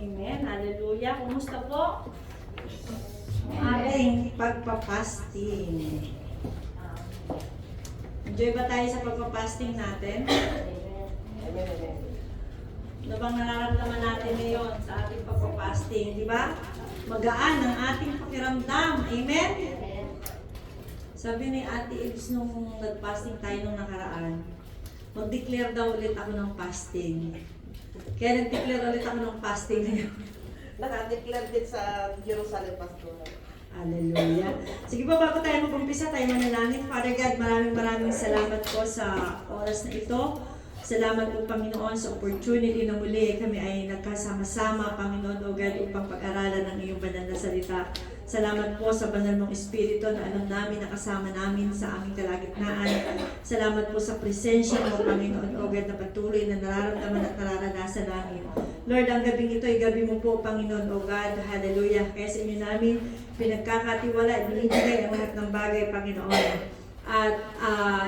Amen. Hallelujah. Kumusta po? Ating pagpapasting. Enjoy ba tayo sa pagpapasting natin? Ano bang nararamdaman natin ngayon sa ating pagpapasting? Di ba? Magaan ang ating pakiramdam. Amen? Sabi ni Ate Ibs nung nag-fasting tayo nung nakaraan, mag-declare daw ulit ako ng fasting. Kaya nag-declare ulit ako ng fasting ngayon. Naka-declare din sa Jerusalem Pastoral. Hallelujah. Sige po, bago tayo mag-umpisa, tayo manalangin. Father God, maraming salamat po sa oras na ito. Salamat po, Panginoon, sa opportunity na muli kami ay nagkasama-sama, Panginoon, O God, upang pag-aralan ng iyong banal na salita. Salamat po sa banal mong Espiritu na alam namin, nakasama namin sa aming kalagitnaan. Salamat po sa presensya mo, Panginoon, O God, na patuloy na nararamdaman at nararanasan namin. Lord, ang gabing ito ay gabi mo po, Panginoon, O God. Hallelujah. Kaya sa inyo namin, pinagkakatiwala, binibigay ang lahat ng bagay, Panginoon. At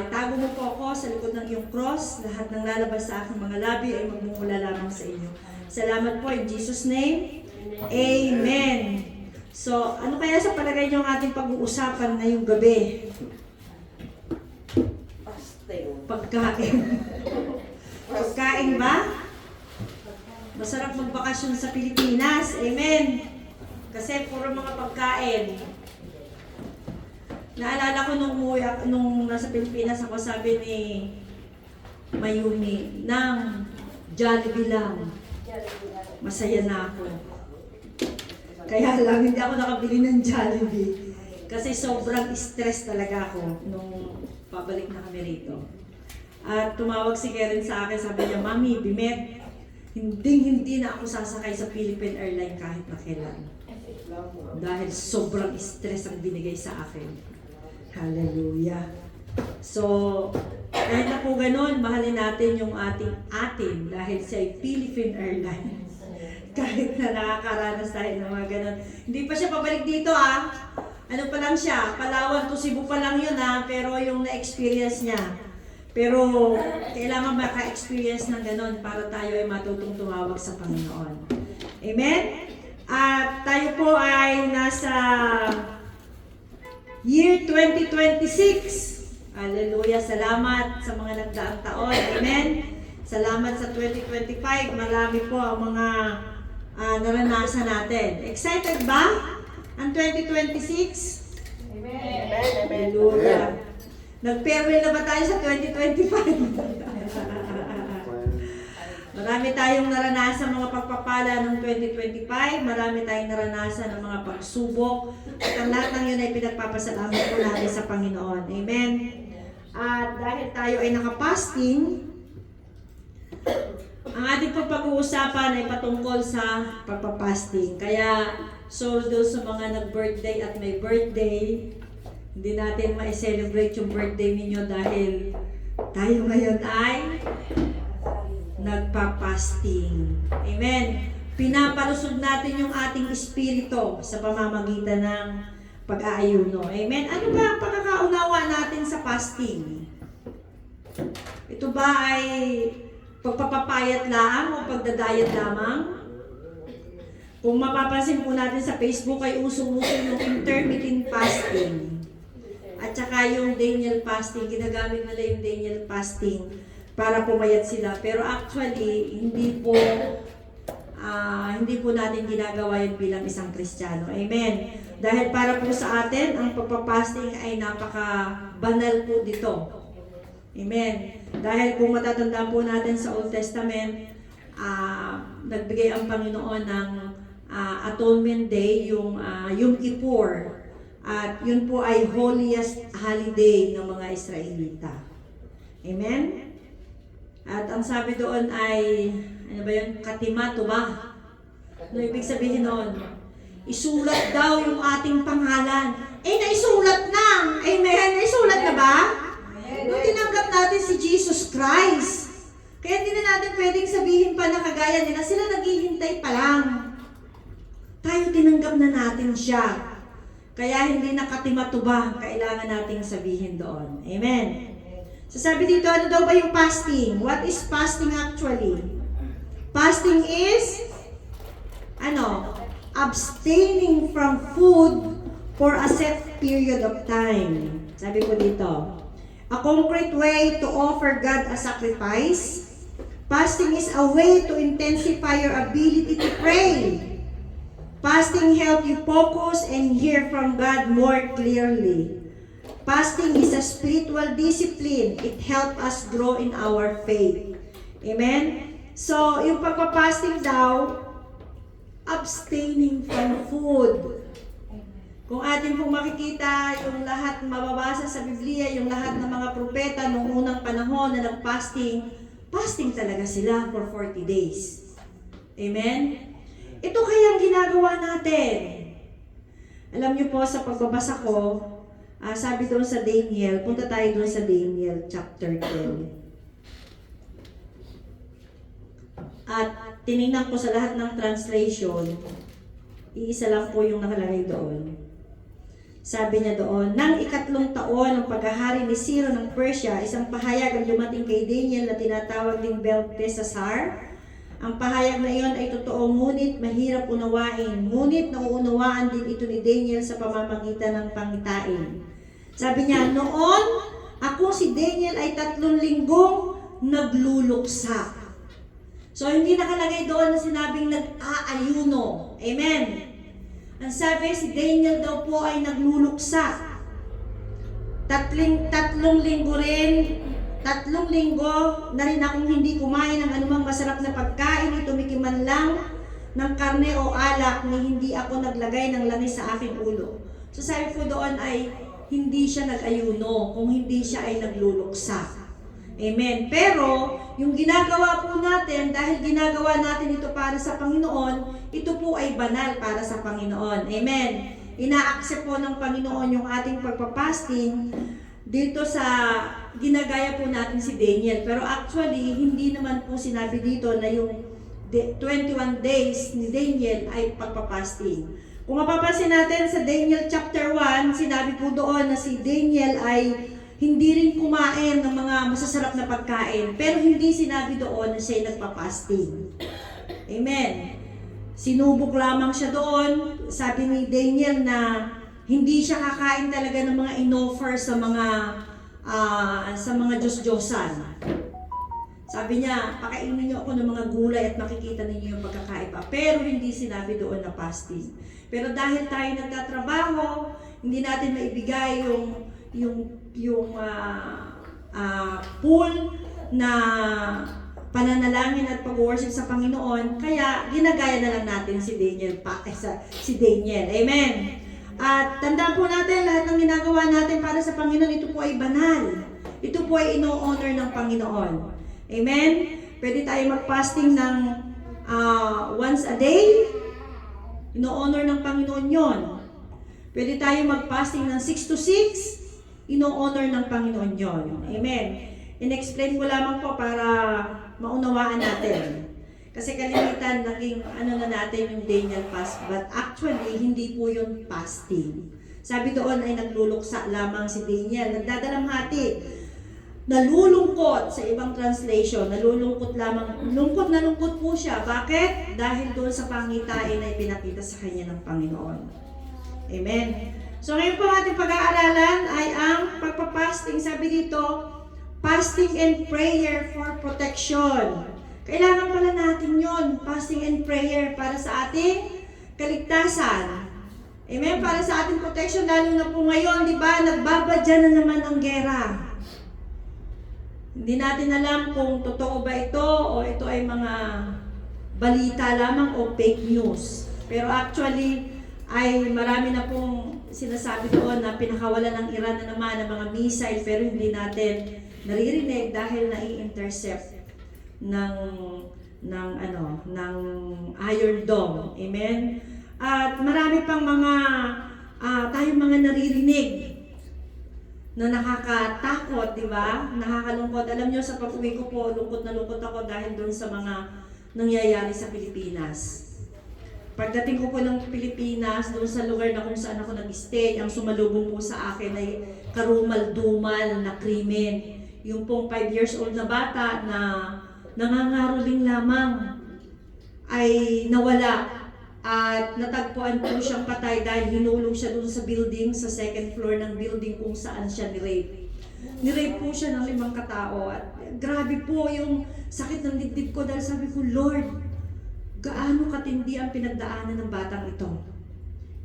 itago mo po ako sa likod ng iyong cross. Lahat ng lalabas sa aking mga labi ay magmumula lamang sa inyo. Salamat po in Jesus' name. Amen. So, ano kaya sa palagay niyo ang ating pag-uusapan ngayong gabi? Fasting. Pagkain. Pagkain ba? Masarap magbakasyon sa Pilipinas. Amen. Kasi puro mga pagkain. Naalala ko nung nasa Pilipinas ako, sabi ni Mayumi, ng Jollibee lang, masaya na ako. Kaya lang, hindi ako nakabili ng Jollibee. Kasi sobrang stress talaga ako nung pabalik na kami rito. At tumawag si Karen sa akin, sabi niya, Mami, Bimet, hindi na ako sasakay sa Philippine Airlines kahit na kailan. Dahil sobrang stress ang binigay sa akin. Hallelujah. So, kahit na po ganun, mahalin natin yung atin dahil sa Philippine Airlines. Kahit na nakakaranas tayo ng mga ganun. Hindi pa siya pabalik dito Ano pa lang siya, Palawan to Cebu pa lang yun pero yung na-experience niya. Pero kailangan maka-experience ng ganun para tayo ay matutong tumawag sa Panginoon. Amen? At tayo po ay nasa year 2026. Hallelujah. Salamat sa mga nagdaang taon. Amen. Salamat sa 2025. Marami po ang mga naranasan natin. Excited ba ang 2026? Amen. Hallelujah. Nag-farewell na ba tayo sa 2025? Marami tayong naranasan mga pagpapala ng 2025. Marami tayong naranasan ng mga pagsubok. At ang lahat ng yun ay pinagpapasalamat po natin sa Panginoon. Amen. At dahil tayo ay nakapasting, ang ating pag-uusapan ay patungkol sa pagpapasting. Kaya, so doon sa mga nag-birthday at may birthday, hindi natin ma-celebrate yung birthday ninyo dahil tayo ngayon ay nagpapasting. Amen. Pinapalusog natin yung ating espiritu sa pamamagitan ng pag-aayuno. Amen. Ano ba ang pagkakaunawa natin sa fasting? Ito ba ay pagpapapayat lang o pagdadayat lamang? Kung mapapansin po natin sa Facebook ay usong-uso yung intermittent fasting. At saka yung Daniel fasting, ginagamit nila yung Daniel fasting para pumayat sila. Pero actually, hindi po natin ginagawa yun bilang isang Kristiyano. Amen. Dahil para po sa atin, ang pagpapasting ay napaka-banal po dito. Amen. Dahil kung matatandaan po natin sa Old Testament, nagbigay ang Panginoon ng Atonement Day, yung Yom Kippur. At yun po ay holiest holiday ng mga Israelita. Amen? At ang sabi doon ay, ano ba yun? Katimato ba? Ano ibig sabihin noon? Isulat daw yung ating pangalan. Naisulat na! Amen? Naisulat na ba? Nung tinanggap natin si Jesus Christ. Kaya hindi na natin pwedeng sabihin pa na kagaya nila. Sila naghihintay pa lang. Tayo tinanggap na natin siya. Kaya hindi nakatimato ba kailangan nating sabihin doon. Amen? So sabi dito, ano daw ba yung fasting? What is fasting actually? Fasting is abstaining from food for a set period of time. Sabi po dito, a concrete way to offer God a sacrifice. Fasting is a way to intensify your ability to pray. Fasting helps you focus and hear from God more clearly. Fasting is a spiritual discipline. It helps us grow in our faith. Amen? So, yung pagpapasting daw, abstaining from food. Kung atin pong makikita yung lahat mababasa sa Biblia, yung lahat ng mga propeta noong unang panahon na nag-fasting, fasting talaga sila for 40 days. Amen? Ito kayang ginagawa natin. Alam niyo po, sa pagbabasa ko, sabi doon sa Daniel, punta tayo doon sa Daniel chapter 10. At tinignan ko sa lahat ng translation, iisa lang po yung nakalagay doon. Sabi niya doon, nang 3 taon ng paghahari ni Ciro ng Persia, isang pahayag ang dumating kay Daniel na tinatawag ding Belteshazzar. Ang pahayag na iyon ay totoo, ngunit mahirap unawain. Ngunit nauunawaan din ito ni Daniel sa pamamagitan ng pangitain. Sabi niya, noon, ako si Daniel ay 3 linggong nagluluksa. So, hindi nakalagay doon na sinabing nag-aayuno. Amen. Ang sabi, si Daniel daw po ay nagluluksa. 3 linggo rin, 3 linggo na rin akong hindi kumain ng anumang masarap na pagkain, tumikiman lang ng karne o alak ni hindi ako naglagay ng langis sa aking ulo. So sabi po doon ay hindi siya nag-ayuno kung hindi siya ay nagluluksa. Amen. Pero, yung ginagawa po natin, dahil ginagawa natin ito para sa Panginoon, ito po ay banal para sa Panginoon. Amen. Ina-accept po ng Panginoon yung ating pagpapasting dito sa ginagaya po natin si Daniel. Pero actually, hindi naman po sinabi dito na yung 21 days ni Daniel ay pagpapasting. Kung mapapansin natin sa Daniel chapter 1, sinabi po doon na si Daniel ay hindi rin kumain ng mga masasarap na pagkain. Pero hindi sinabi doon na siya ay nagpapasting. Amen. Sinubok lamang siya doon. Sabi ni Daniel na hindi siya kakain talaga ng mga inoffer sa mga Diyos-Diyosan. Sabi niya, pakainin niyo ako ng mga gulay at makikita ninyo yung pagkakaiba. Pero hindi sinabi doon na fasting. Pero dahil tayo nagtatrabaho, hindi natin maibigay yung pool na pananalangin at pag-worship sa Panginoon, kaya ginagaya na lang natin si Daniel. Amen. At tandaan po natin, lahat ng ginagawa natin para sa Panginoon, ito po ay banal. Ito po ay ino-honor ng Panginoon. Amen? Pwede tayo mag-fasting ng once a day. Ino-honor ng Panginoon yon. Pwede tayo mag-fasting ng 6 to 6. Ino-honor ng Panginoon yon. Amen. In-explain ko lamang po para maunawaan natin. Kasi kalimitan, naging na natin yung Daniel fast, but actually, hindi po yung fasting. Sabi doon ay nagluluksa lamang si Daniel, nagdadalamhati, nalulungkot sa ibang translation, nalulungkot lamang, lungkot na lungkot po siya. Bakit? Dahil doon sa pangitain ay pinakita sa kanya ng Panginoon. Amen. So ngayon po ating pag-aaralan ay ang pagpapasting. Sabi dito, fasting and prayer for protection. Kailangan pala natin yon, fasting and prayer para sa ating kaligtasan. Amen? Para sa ating protection, lalo na po ngayon, di ba, nagbabadya na naman ang gera. Hindi natin alam kung totoo ba ito o ito ay mga balita lamang o fake news. Pero actually, ay marami na pong sinasabi doon na pinakawala ng Iran na naman ng mga missile, pero hindi natin naririnig dahil nai-intercept ng Iron Dome. Amen? At marami pang mga tayong mga naririnig na nakakatakot, di ba? Nakakalungkot. Alam nyo, sa pag-uwi ko po, lungkot na lungkot ako dahil doon sa mga nangyayari sa Pilipinas. Pagdating ko po ng Pilipinas, doon sa lugar na kung saan ako nag-stay, ang sumalubong po sa akin ay karumal-dumal na krimen. Yung pong 5 years old na bata na nangangaroling lamang ay nawala At natagpuan po siyang patay dahil hinulog siya dun sa building, sa second floor ng building kung saan siya ni-rape. Ni-rape po siya ng 5 katao. At grabe po yung sakit ng dibdib ko dahil sabi ko, Lord, gaano katindi ang pinagdaanan ng batang ito.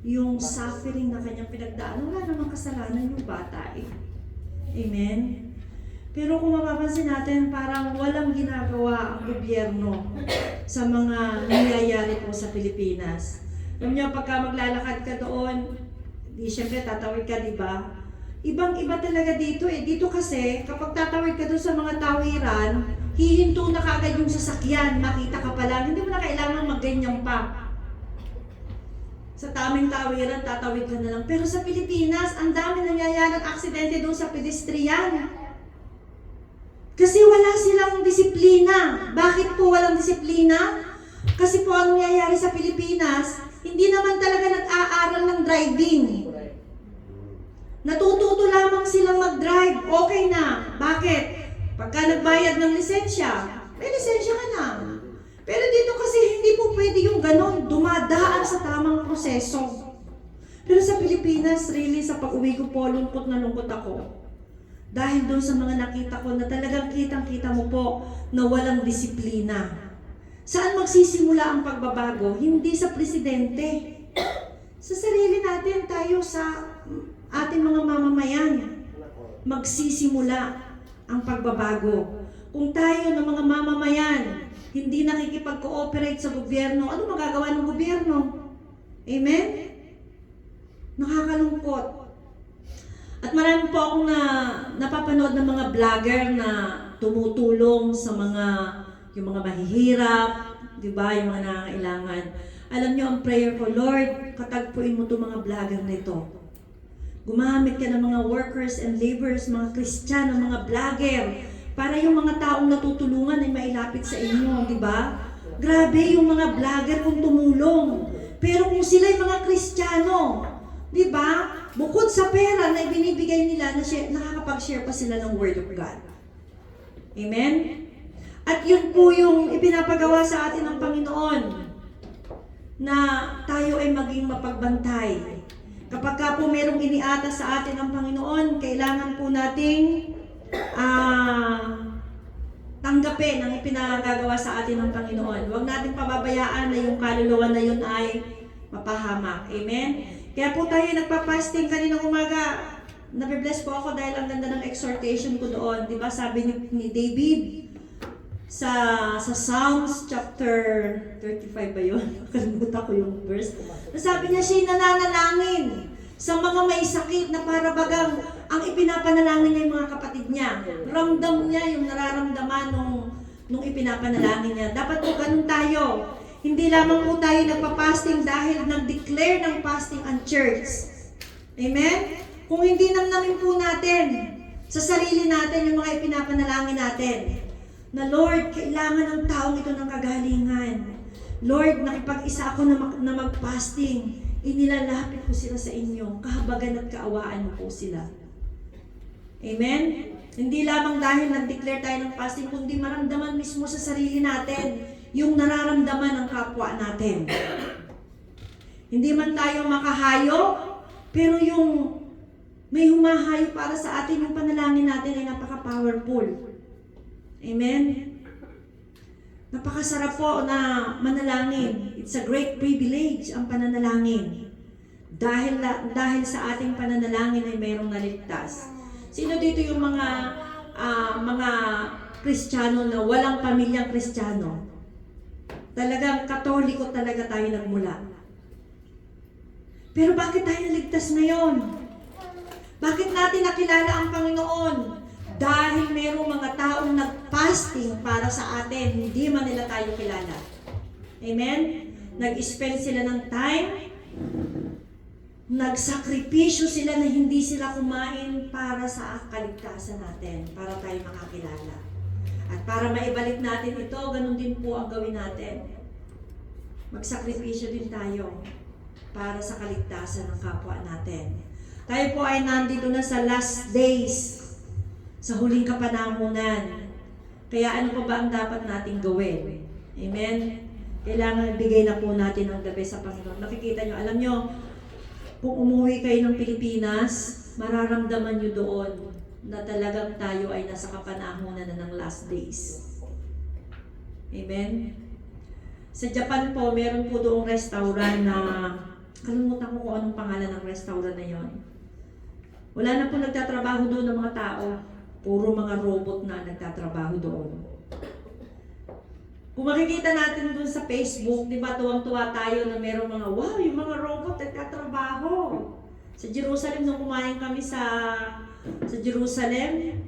Yung suffering na kanyang pinagdaanan, wala namang kasalanan yung bata eh. Amen? Pero kung mapapansin natin, parang walang ginagawa ang gobyerno sa mga nangyayari po sa Pilipinas. Alam niyo, pagka maglalakad ka doon, di syempre tatawid ka, di ba? Ibang-iba talaga dito eh. Dito kasi, kapag tatawid ka doon sa mga tawiran, hihinto na kagad yung sasakyan, makita ka pa lang, hindi mo na kailangan magganyan pa. Sa taming tawiran, tatawid ka na lang. Pero sa Pilipinas, ang dami nangyayari ng aksidente doon sa pedestrian. Kasi wala silang disiplina. Bakit po walang disiplina? Kasi po ang nangyayari sa Pilipinas, hindi naman talaga nag-aaral ng driving. Natututo lamang silang mag-drive. Okay na. Bakit? Pagka nagbayad ng lisensya, may lisensya ka na. Pero dito kasi hindi po pwede yung ganon. Dumadaan sa tamang proseso. Pero sa Pilipinas, really, sa pag-uwi ko po, lungkot na lungkot ako. Dahil doon sa mga nakita ko na talagang kitang-kita mo po na walang disiplina. Saan magsisimula ang pagbabago? Hindi sa presidente. Sa sarili natin, tayo sa ating mga mamamayan. Magsisimula ang pagbabago. Kung tayo ng mga mamamayan, hindi nakikipag-cooperate sa gobyerno, ano magagawa ng gobyerno? Amen? Nakakalungkot. At marami po akong napapanood ng mga vlogger na tumutulong sa yung mga mahihirap, di ba, yung mga nangangailangan. Alam niyo, ang prayer ko, Lord, katagpuin mo itong mga vlogger na ito. Gumamit ka ng mga workers and laborers, mga Kristiyano, mga vlogger, para yung mga taong natutulungan ay mailapit sa inyo, di ba? Grabe yung mga vlogger kung tumulong. Pero kung sila yung mga Kristiyano, di ba? Bukod sa pera na ibinibigay nila, nakakapag-share pa sila ng Word of God. Amen? At yun po yung ipinapagawa sa atin ng Panginoon, na tayo ay maging mapagbantay. Kapag ka po merong iniatas sa atin ng Panginoon, kailangan po nating tanggapin ang ipinagagawa sa atin ng Panginoon. Huwag natin pababayaan na yung kaluluwa na yun ay mapahamak. Amen? Kaya po tayo nagpa-fasting kaninang umaga. Nabibless po ako dahil ang ganda ng exhortation ko doon. Diba sabi ni David sa Psalms chapter 35 ba yun? Nakalimutan ko yung verse. Sabi niya siya'y nananalangin sa mga may sakit na para bagang ang ipinapanalangin niya yung mga kapatid niya. Ramdam niya yung nararamdaman nung ipinapanalangin niya. Dapat po ganun tayo. Hindi lamang po tayo nagpa-fasting dahil nag-declare ng fasting ang church. Amen? Kung hindi namin po natin sa sarili natin yung mga ipinapanalangin natin, na Lord, kailangan ng taong ito ng kagalingan. Lord, nakipag-isa ako na mag-fasting. Inilalapit ko sila sa inyo. Kahabagan at kaawaan mo po sila. Amen? Hindi lamang dahil nag-declare tayo ng fasting, kundi maramdaman mismo sa sarili natin yung nararamdaman ng kapwa natin. Hindi man tayo makahayo, pero yung may humahayo para sa atin, yung panalangin natin ay napaka-powerful. Amen? Napakasarap po na manalangin. It's a great privilege ang pananalangin. Dahil sa ating pananalangin ay mayroong naligtas. Sino dito yung mga Kristiyano na walang pamilyang Kristiyano? Talagang Katoliko talaga tayo nagmula. Pero bakit tayo naligtas ngayon? Bakit natin nakilala ang Panginoon? Dahil mayroong mga taong nag-fasting para sa atin, hindi man nila tayo kilala. Amen? Nag-spend sila ng time, nagsakripisyo sila na hindi sila kumain para sa kaligtasan natin, para tayo makakilala. At para maibalik natin ito, ganun din po ang gawin natin. Magsakripisyo din tayo para sa kaligtasan ng kapwa natin. Tayo po ay nandito na sa last days, sa huling kapanahunan. Kaya ano pa ba ang dapat nating gawin? Amen? Kailangan ibigay na po natin ang the best sa Panginoon. Nakikita nyo, alam nyo, kung umuwi kayo ng Pilipinas, mararamdaman nyo doon na talagang tayo ay nasa kapanahunan na ng last days. Amen? Sa Japan po, meron po doong restaurant na, kalimutan ko kung anong pangalan ng restaurant na yon. Wala na po nagtatrabaho doon ng mga tao. Puro mga robot na nagtatrabaho doon. Kung makikita natin doon sa Facebook, di ba, tuwang-tuwa tayo na meron mga, wow, yung mga robot nagtatrabaho. Sa Jerusalem, nung kumain kami sa Jerusalem,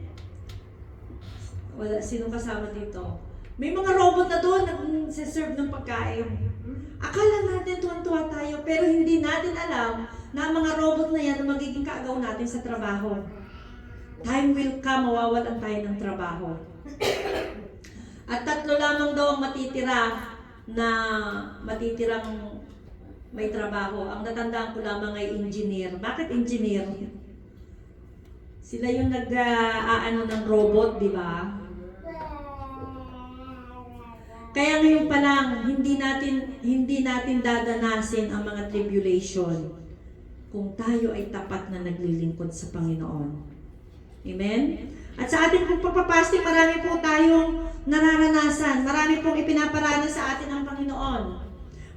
wala, sino kasama dito? May mga robot na doon nag-serve ng pagkain. Akala natin tuwang-tuwa tayo, pero hindi natin alam na ang mga robot na yan ang magiging kaagaw natin sa trabaho. Time will come, mawawalan tayo ng trabaho. At 3 lamang daw ang matitirang may trabaho. Ang natandaan ko lamang ay engineer. Bakit engineer? Sila yung nag-aano ng robot, di ba? Kaya ngayon pa lang, hindi natin dadanasin ang mga tribulation kung tayo ay tapat na naglilingkod sa Panginoon. Amen? At sa ating pagpapapasting, marami po tayong nararanasan. Marami pong ipinaparana sa atin ng Panginoon.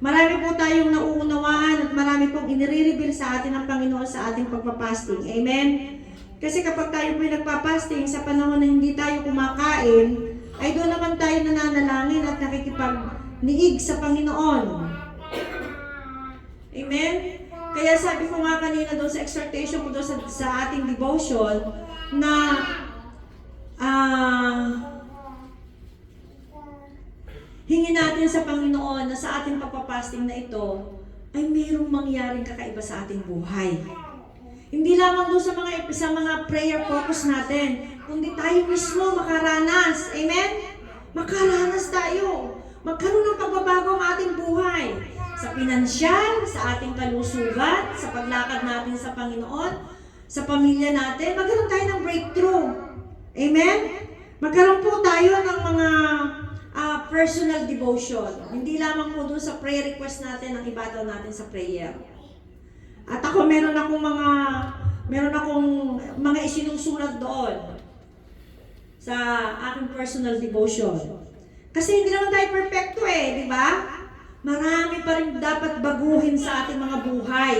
Marami po tayong nauunawaan at marami pong inire-reveal sa atin ng Panginoon sa ating pagpapasting. Amen? Kasi kapag tayo po nagpapasting sa panahon na hindi tayo kumakain, ay doon naman tayo nananalangin at nakikipag-niig sa Panginoon. Amen? Kaya sabi ko nga kanina doon sa exhortation ko doon sa ating devotion na hingin natin sa Panginoon na sa ating pagpapasting na ito ay mayroong mangyaring kakaiba sa ating buhay. Hindi lamang doon sa mga prayer focus natin, kundi tayo mismo makaranas. Amen? Makaranas tayo. Magkaroon ng pagbabago ang ating buhay. Sa pinansyal, sa ating kalusugan, sa paglakad natin sa Panginoon, sa pamilya natin, magkaroon tayo ng breakthrough. Amen? Magkaroon po tayo ng mga personal devotion. Hindi lamang po doon sa prayer request natin ang ibataw natin sa prayer. At ako meron akong mga isinusulat doon sa aking personal devotion. Kasi hindi naman tayo perfecto di ba? Marami pa rin dapat baguhin sa ating mga buhay.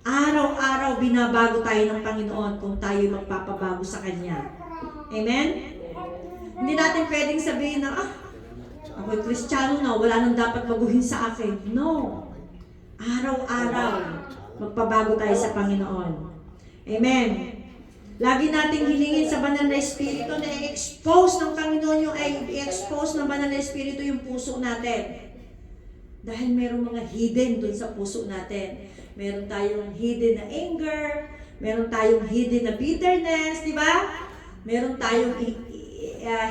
Araw-araw binabago tayo ng Panginoon kung tayo magpapabago sa Kanya. Amen? Hindi natin pwedeng sabihin na, ako'y Kristiyano na, wala nang dapat baguhin sa akin. No. Araw-araw, magpabago tayo sa Panginoon. Amen. Lagi nating hilingin sa Banal na Espiritu na i-expose ng Panginoon i-expose ng Banal na Espiritu yung puso natin. Dahil mayroong mga hidden dun sa puso natin. Meron tayong hidden na anger, meron tayong hidden na bitterness, di ba? Meron tayong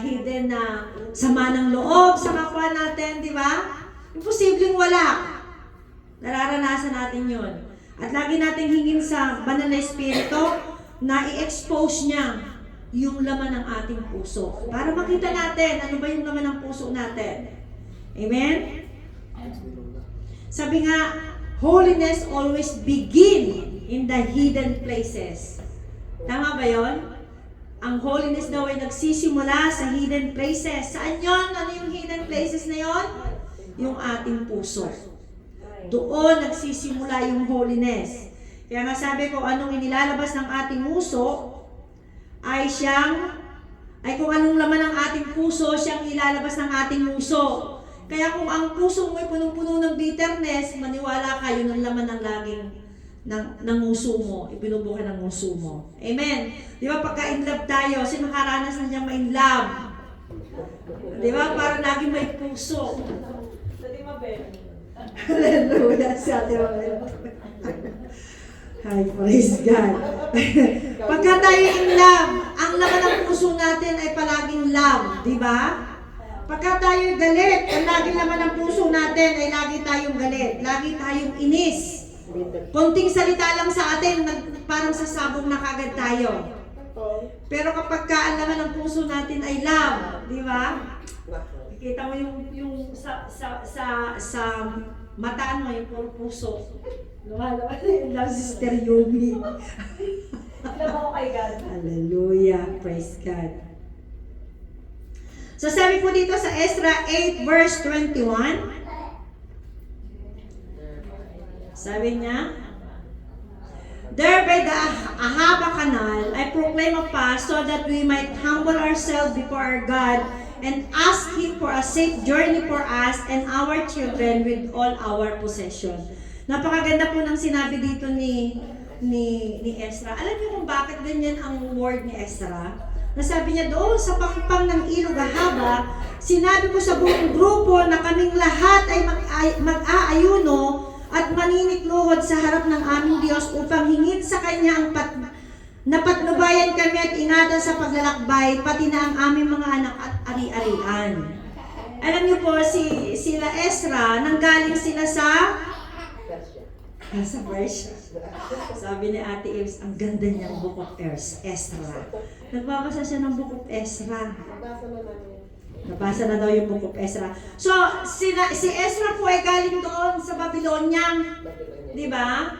hidden na sama ng loob sa kapwa natin, di ba? Imposibleng wala. Nararanasan natin yun. At lagi nating hingin sa Banal na Espiritu na i-expose niya yung laman ng ating puso. Para makita natin ano ba yung laman ng puso natin. Amen? Sabi nga, holiness always begin in the hidden places. Tama ba yon? Ang holiness daw ay nagsisimula sa hidden places. Saan yon? Ano yung hidden places na yon? Yung ating puso. Doon nagsisimula yung holiness. Kaya nga sabi ko, anong inilalabas ng ating puso ay kung anong laman ng ating puso, siyang ilalabas ng ating puso. Kaya kung ang puso mo ay punong-puno ng bitterness, maniwala kayo ng laman ng laging ng nguso mo, ibinubukan ng nguso mo. Amen? Di ba pagka in love tayo, sino nakaranas na niyang ma-in love? Di ba? Para laging may puso. Pwede mabel. Hallelujah, sa ating mga. Hi, praise God. Pagka tayo in love, ang laman ng puso natin ay palaging love, di ba? Pagka tayo galit, ang laging laman ng puso natin ay lagi tayong galit, lagi tayong inis. Konting salita lang sa atin, parang sasabog na kagad tayo. Pero kapag ang laman ng puso natin ay love, di ba? Kita mo yung sa mata mo, yung puro puso. Lumalabas na yung love Sister Yumi. Alam ako kay God. Hallelujah. Praise God. So sabi po dito sa Ezra 8 verse 21, sabi niya, there by the Ahava Canal, I proclaim a fast so that we might humble ourselves before our God and ask Him for a safe journey for us and our children with all our possession. Napakaganda po ng sinabi dito ni Ezra. Alam niyo kung bakit ganyan ang word ni Ezra? Nasabi niya doon sa pangpang ng ilog Ahava, sinabi ko sa buong grupo na kaming lahat ay mag-aayuno at maninikluhod sa harap ng aming Diyos upang hingin sa Kanya ang napatnubayan kami at ingatan sa paglalakbay, pati na ang aming mga anak at ari-arian. Alam niyo po, sila Ezra, nanggaling sila sa Persia. Sabi ni Ate Eves, ang ganda niyang Book of Ezra. Nagbabasa siya ng Book of Ezra. Nabasa na daw yung Book of Ezra. So, si Ezra po ay galing doon sa Babylonia. Di ba?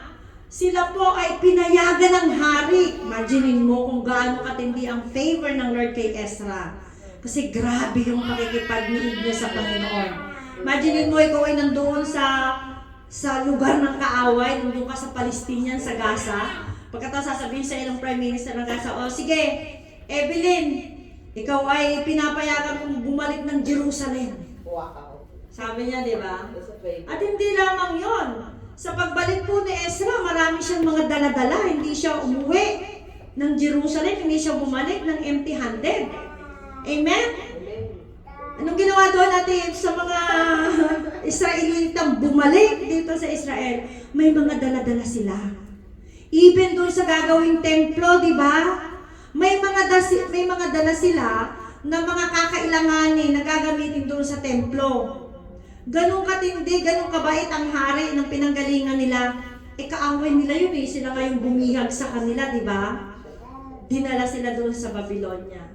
Sila po ay pinayagan ng hari. Imaginin mo kung gaano katindi ang favor ng Lord kay Ezra. Kasi grabe yung pakikipag-niig niya sa Panginoon. Imaginin mo, ikaw ay nandoon sa lugar ng kaaway, nandun ka sa Palestinian, sa Gaza. Pagkatapos sasabihin sa ilang Prime Minister ng Gaza, o sige, Evelyn, ikaw ay pinapayagan kong bumalik ng Jerusalem. Wow. Sabi niya, di ba? That's a favor. At hindi lamang yon. Sa pagbalik po ni Ezra, marami siyang mga dala-dala. Hindi siya umuwi ng Jerusalem, hindi siya bumalik ng empty-handed. Amen? Anong ginawa doon natin sa mga Israelitang bumalik dito sa Israel? May mga dala-dala sila. Even doon sa gagawing templo, di ba? May mga dala sila na mga kakailanganin na gagamitin doon sa templo. Ganun katindi, ganun kabait ang hari ng pinanggalingan nila. Kaaway nila yun eh. Sila ngayong bumihag sa kanila, di ba? Dinala sila doon sa Babylonia.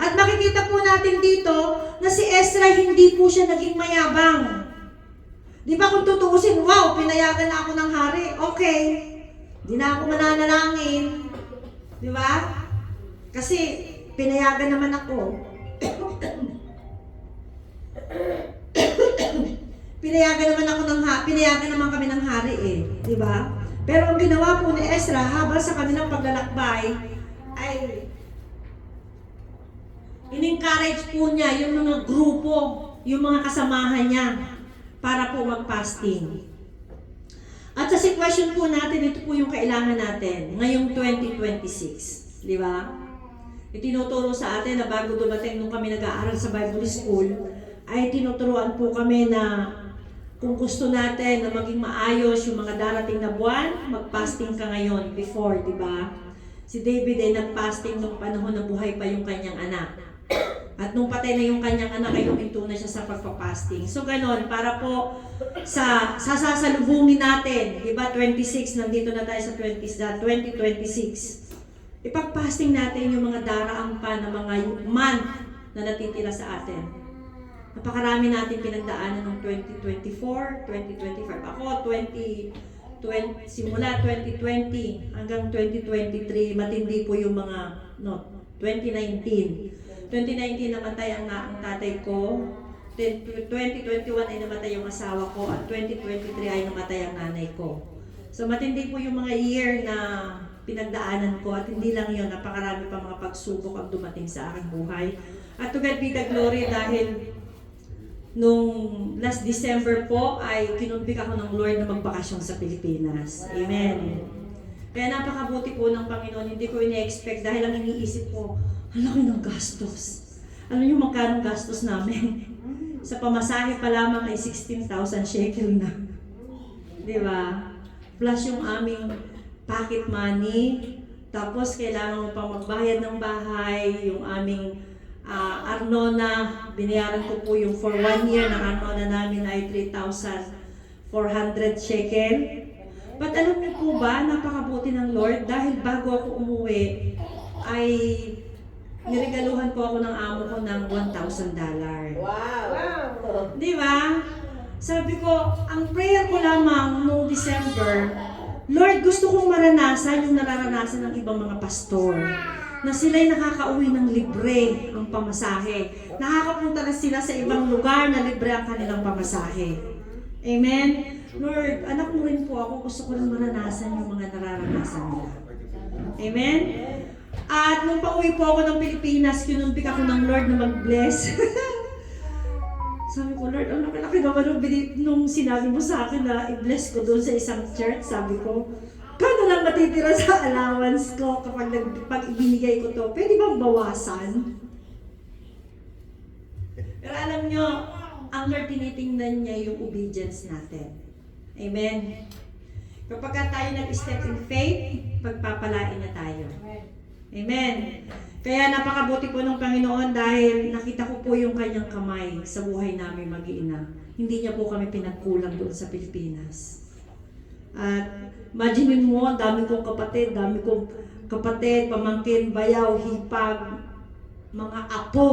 At makikita po natin dito na si Ezra hindi po siya naging mayabang. Di ba kung tutuusin, wow, pinayagan na ako ng hari. Okay, di na ako mananalangin. Di ba? Kasi pinayagan naman ako. Pinayagan naman kami ng hari eh, di ba? Pero ang ginawa po ni Ezra habang sa kanilang paglalakbay ay in-encourage po niya yung mga grupo, yung mga kasamahan niya para po mag-fasting. At sa sitwasyon po natin, ito po yung kailangan natin ngayong 2026, di ba? Itinuturo sa atin na bago dumating nung kami nag-aaral sa Bible School, ay tinuturuan po kami na kung gusto natin na maging maayos yung mga darating na buwan, mag-fasting ka ngayon before, di ba? Si David ay nag-fasting nung panahon na buhay pa yung kanyang anak. At nung patay na yung kanyang anak, ay huminto na siya sa pagpapasting. So ganon, para po sa sasalubungin natin, di ba 26, nandito na tayo sa 2026. Ipag-fasting natin yung mga daraang pa na mga month na natitira sa atin. Napakarami natin pinagdaanan ng 2024, 2025. Ako, simula 2020 hanggang 2023, matindi po yung mga, 2019. 2019 namatay ang tatay ko. 2021 ay namatay yung asawa ko. At 2023 ay namatay ang nanay ko. So matindi po yung mga year na pinagdaanan ko, at hindi lang yun, napakarami pa mga pagsubok ang dumating sa aking buhay. At to God be the glory, dahil nung last December po ay kinumbik ako ng Lord na magbakasyon sa Pilipinas. Amen. Kaya napakabuti po ng Panginoon, hindi ko ini-expect dahil ang iniisip ko, ang laki ng gastos. Alam niyo magkano gastos namin? Sa pamasahe pa lamang ay 16,000 shekel na. Di ba? Plus yung aming pocket money, tapos kailangan mo pang magbayad ng bahay, yung aming Arnona, binayaran ko po yung for 1 year ng Arnona namin ay 3,400 shekel. But alam niyo po ba, napakabuti ng Lord, dahil bago ako umuwi, ay Niregaluhan po ako ng amo ko ng $1,000. Wow! Di ba? Sabi ko, ang prayer ko lamang noong December, Lord, gusto kong maranasan yung nararanasan ng ibang mga pastor. Na sila'y nakakauwi ng libre ang pamasahe. Nakakapunta na sila sa ibang lugar na libre ang kanilang pamasahe. Amen? Lord, anak mo rin po ako. Gusto ko rin maranasan yung mga nararanasan nila. Amen? At nung pauwi po ako ng Pilipinas, kinumpik ako ng Lord na mag-bless. Sabi ko, Lord, ang laki naman nung sinabi mo sa akin na i-bless ko doon sa isang church. Sabi ko, kano lang matitira sa allowance ko kapag pag ibinigay ko to? Pwede bang bawasan? Pero alam nyo, ang Lord tinitingnan niya yung obedience natin. Amen? Kapag tayo nag-step in faith, pagpapalain niya tayo. Amen? Kaya napakabuti po ng Panginoon dahil nakita ko po yung kanyang kamay sa buhay namin mag-iina. Hindi niya po kami pinagkulang doon sa Pilipinas. At imagine mo, dami kong kapatid, pamangkin, bayaw, hipag, mga apo.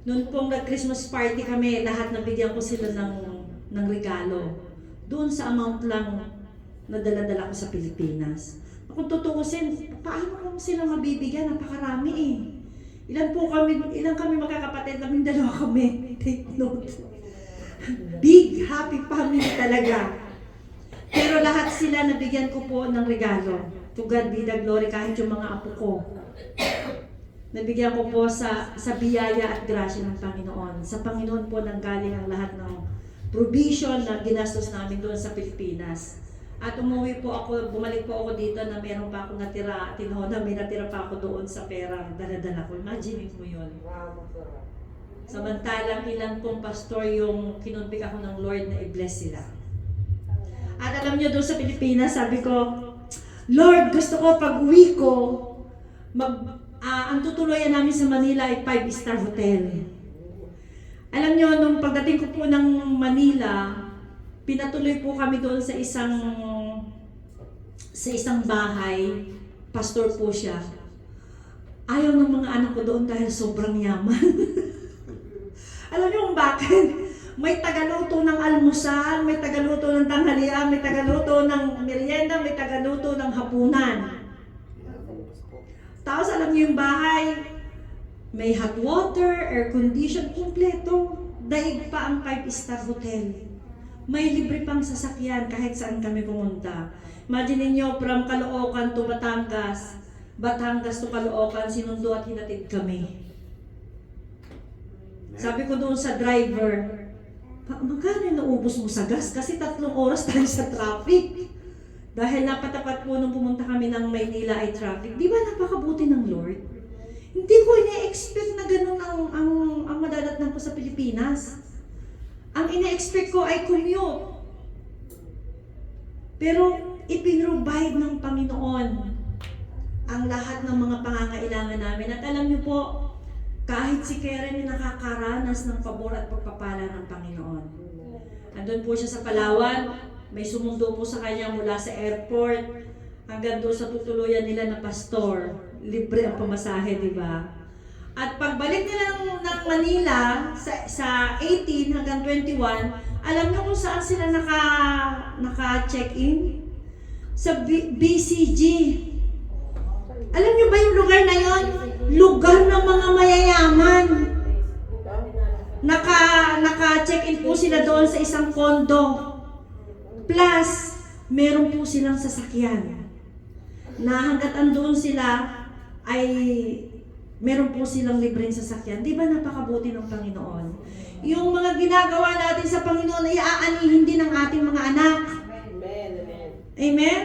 Noon pong nag-Christmas party kami, lahat nabigyan ko sila ng regalo. Doon sa amount lang na dala-dala ko sa Pilipinas. Kung tutuusin, paano ko sila mabibigyan? Napakarami eh. Ilan kami magkakapatid? 12 kami. Take note. Big, happy family talaga. Pero lahat sila nabigyan ko po ng regalo. To God be the glory, kahit yung mga apo ko. Nabigyan ko po sa biyaya at grasya ng Panginoon. Sa Panginoon po nanggaling ang lahat ng provision na ginastos namin doon sa Pilipinas. At bumalik po ako dito na meron pa akong natira, may natira pa ako doon sa perang dala-dala ko. Imagine mo yun. Samantalang ilan pong pastor yung kinumpik ako ng Lord na i-bless sila. At alam niyo doon sa Pilipinas, sabi ko, Lord, gusto ko pag uwi ko, ang tutuluyan namin sa Manila ay 5-star hotel. Alam niyo, nung pagdating ko po ng Manila, pinatuloy po kami doon sa isang bahay, pastor po siya. Ayaw ng mga anak ko doon dahil sobrang yaman. Alam niyo kung bakit? May tagaluto ng almusal, may tagaluto ng tanghalian, may tagaluto ng merienda, may tagaluto ng hapunan. Tapos alam niyo yung bahay, may hot water, air condition, kumpleto. Daig pa ang 5-star hotel. May libre pang sasakyan kahit saan kami pumunta. Imagine niyo from Caloocan to Batangas, Batangas to Caloocan, sinundo at hinatid kami. Sabi ko doon sa driver, magkano yung naubos mo sa gas? Kasi 3 oras tayo sa traffic. Dahil napatapat po nung pumunta kami ng Maynila ay traffic. Di ba napakabuti ng Lord? Hindi ko ina-expect na ganun ang madadatnan ko sa Pilipinas. Ang ina-expect ko ay commute. Pero ipinrovide ng Panginoon ang lahat ng mga pangangailangan namin. At alam niyo po, kahit si Karen ay nakakaranas ng pabor at pagpapala ng Panginoon. Andun po siya sa Palawan, may sumundo po sa kanya mula sa airport hanggang doon sa tutuluyan nila na pastor. Libre ang pamasahe, di ba? At pagbalik nila ng Manila sa 18 hanggang 21, alam niyo kung saan sila naka-check-in? Sa BCG. Alam niyo ba yung lugar na yon? Lugar ng mga mayayaman. Naka-check-in po sila doon sa isang kondo. Plus, meron po silang sasakyan. Na hanggat andoon sila, ay meron po silang libreng sasakyan. Di ba napakabuti ng Panginoon? Yung mga ginagawa natin sa Panginoon ay aanihin din ng ating mga anak. Amen. Amen?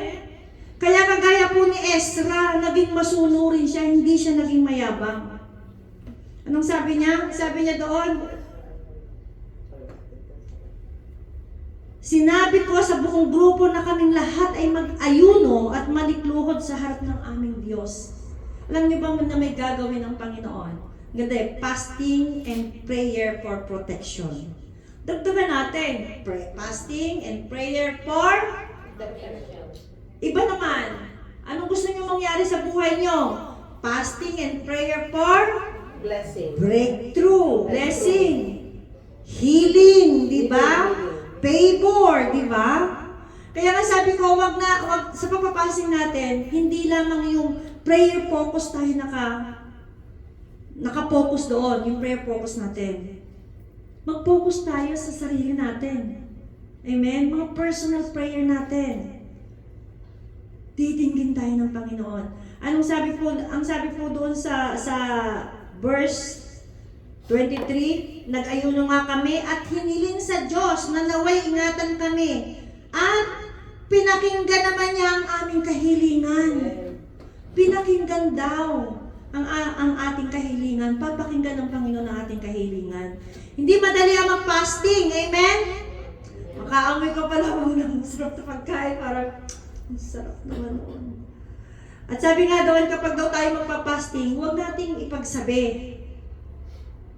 Kaya kagaya po ni Ezra, naging masunurin siya, hindi siya naging mayabang. Anong sabi niya? Sabi niya doon, sinabi ko sa buong grupo na kaming lahat ay mag-ayuno at manikluhod sa harap ng aming Diyos. Alam niyo ba na may gagawin ng Panginoon? Ganda fasting and prayer for protection. Dagdagan natin, fasting and prayer for protection. Iba naman, anong gusto niyo mangyari sa buhay niyo? Fasting and prayer for Blessing. breakthrough, blessing, healing, di ba? Favor, di ba? Kaya nga sabi ko, wag sa pagpapasing natin, hindi lamang yung prayer focus tayo naka-focus doon, yung prayer focus natin. Mag-focus tayo sa sarili natin. Amen? Mga personal prayer natin. Titinggin tayo ng Panginoon. Ang sabi po doon sa verse 23, nag-ayuno nga kami at hiniling sa Diyos na naway ingatan kami. At pinakinggan naman niya ang aming kahilingan. Pinakinggan daw ang ating kahilingan. Papakinggan ng Panginoon ang ating kahilingan. Hindi madali ang mag-fasting. Amen? Makaamoy ko pala ng sarap na pagkain. Parang, ang sarap naman noon. At sabi nga doon, kapag daw tayo magpa-fasting, huwag nating ipagsabi.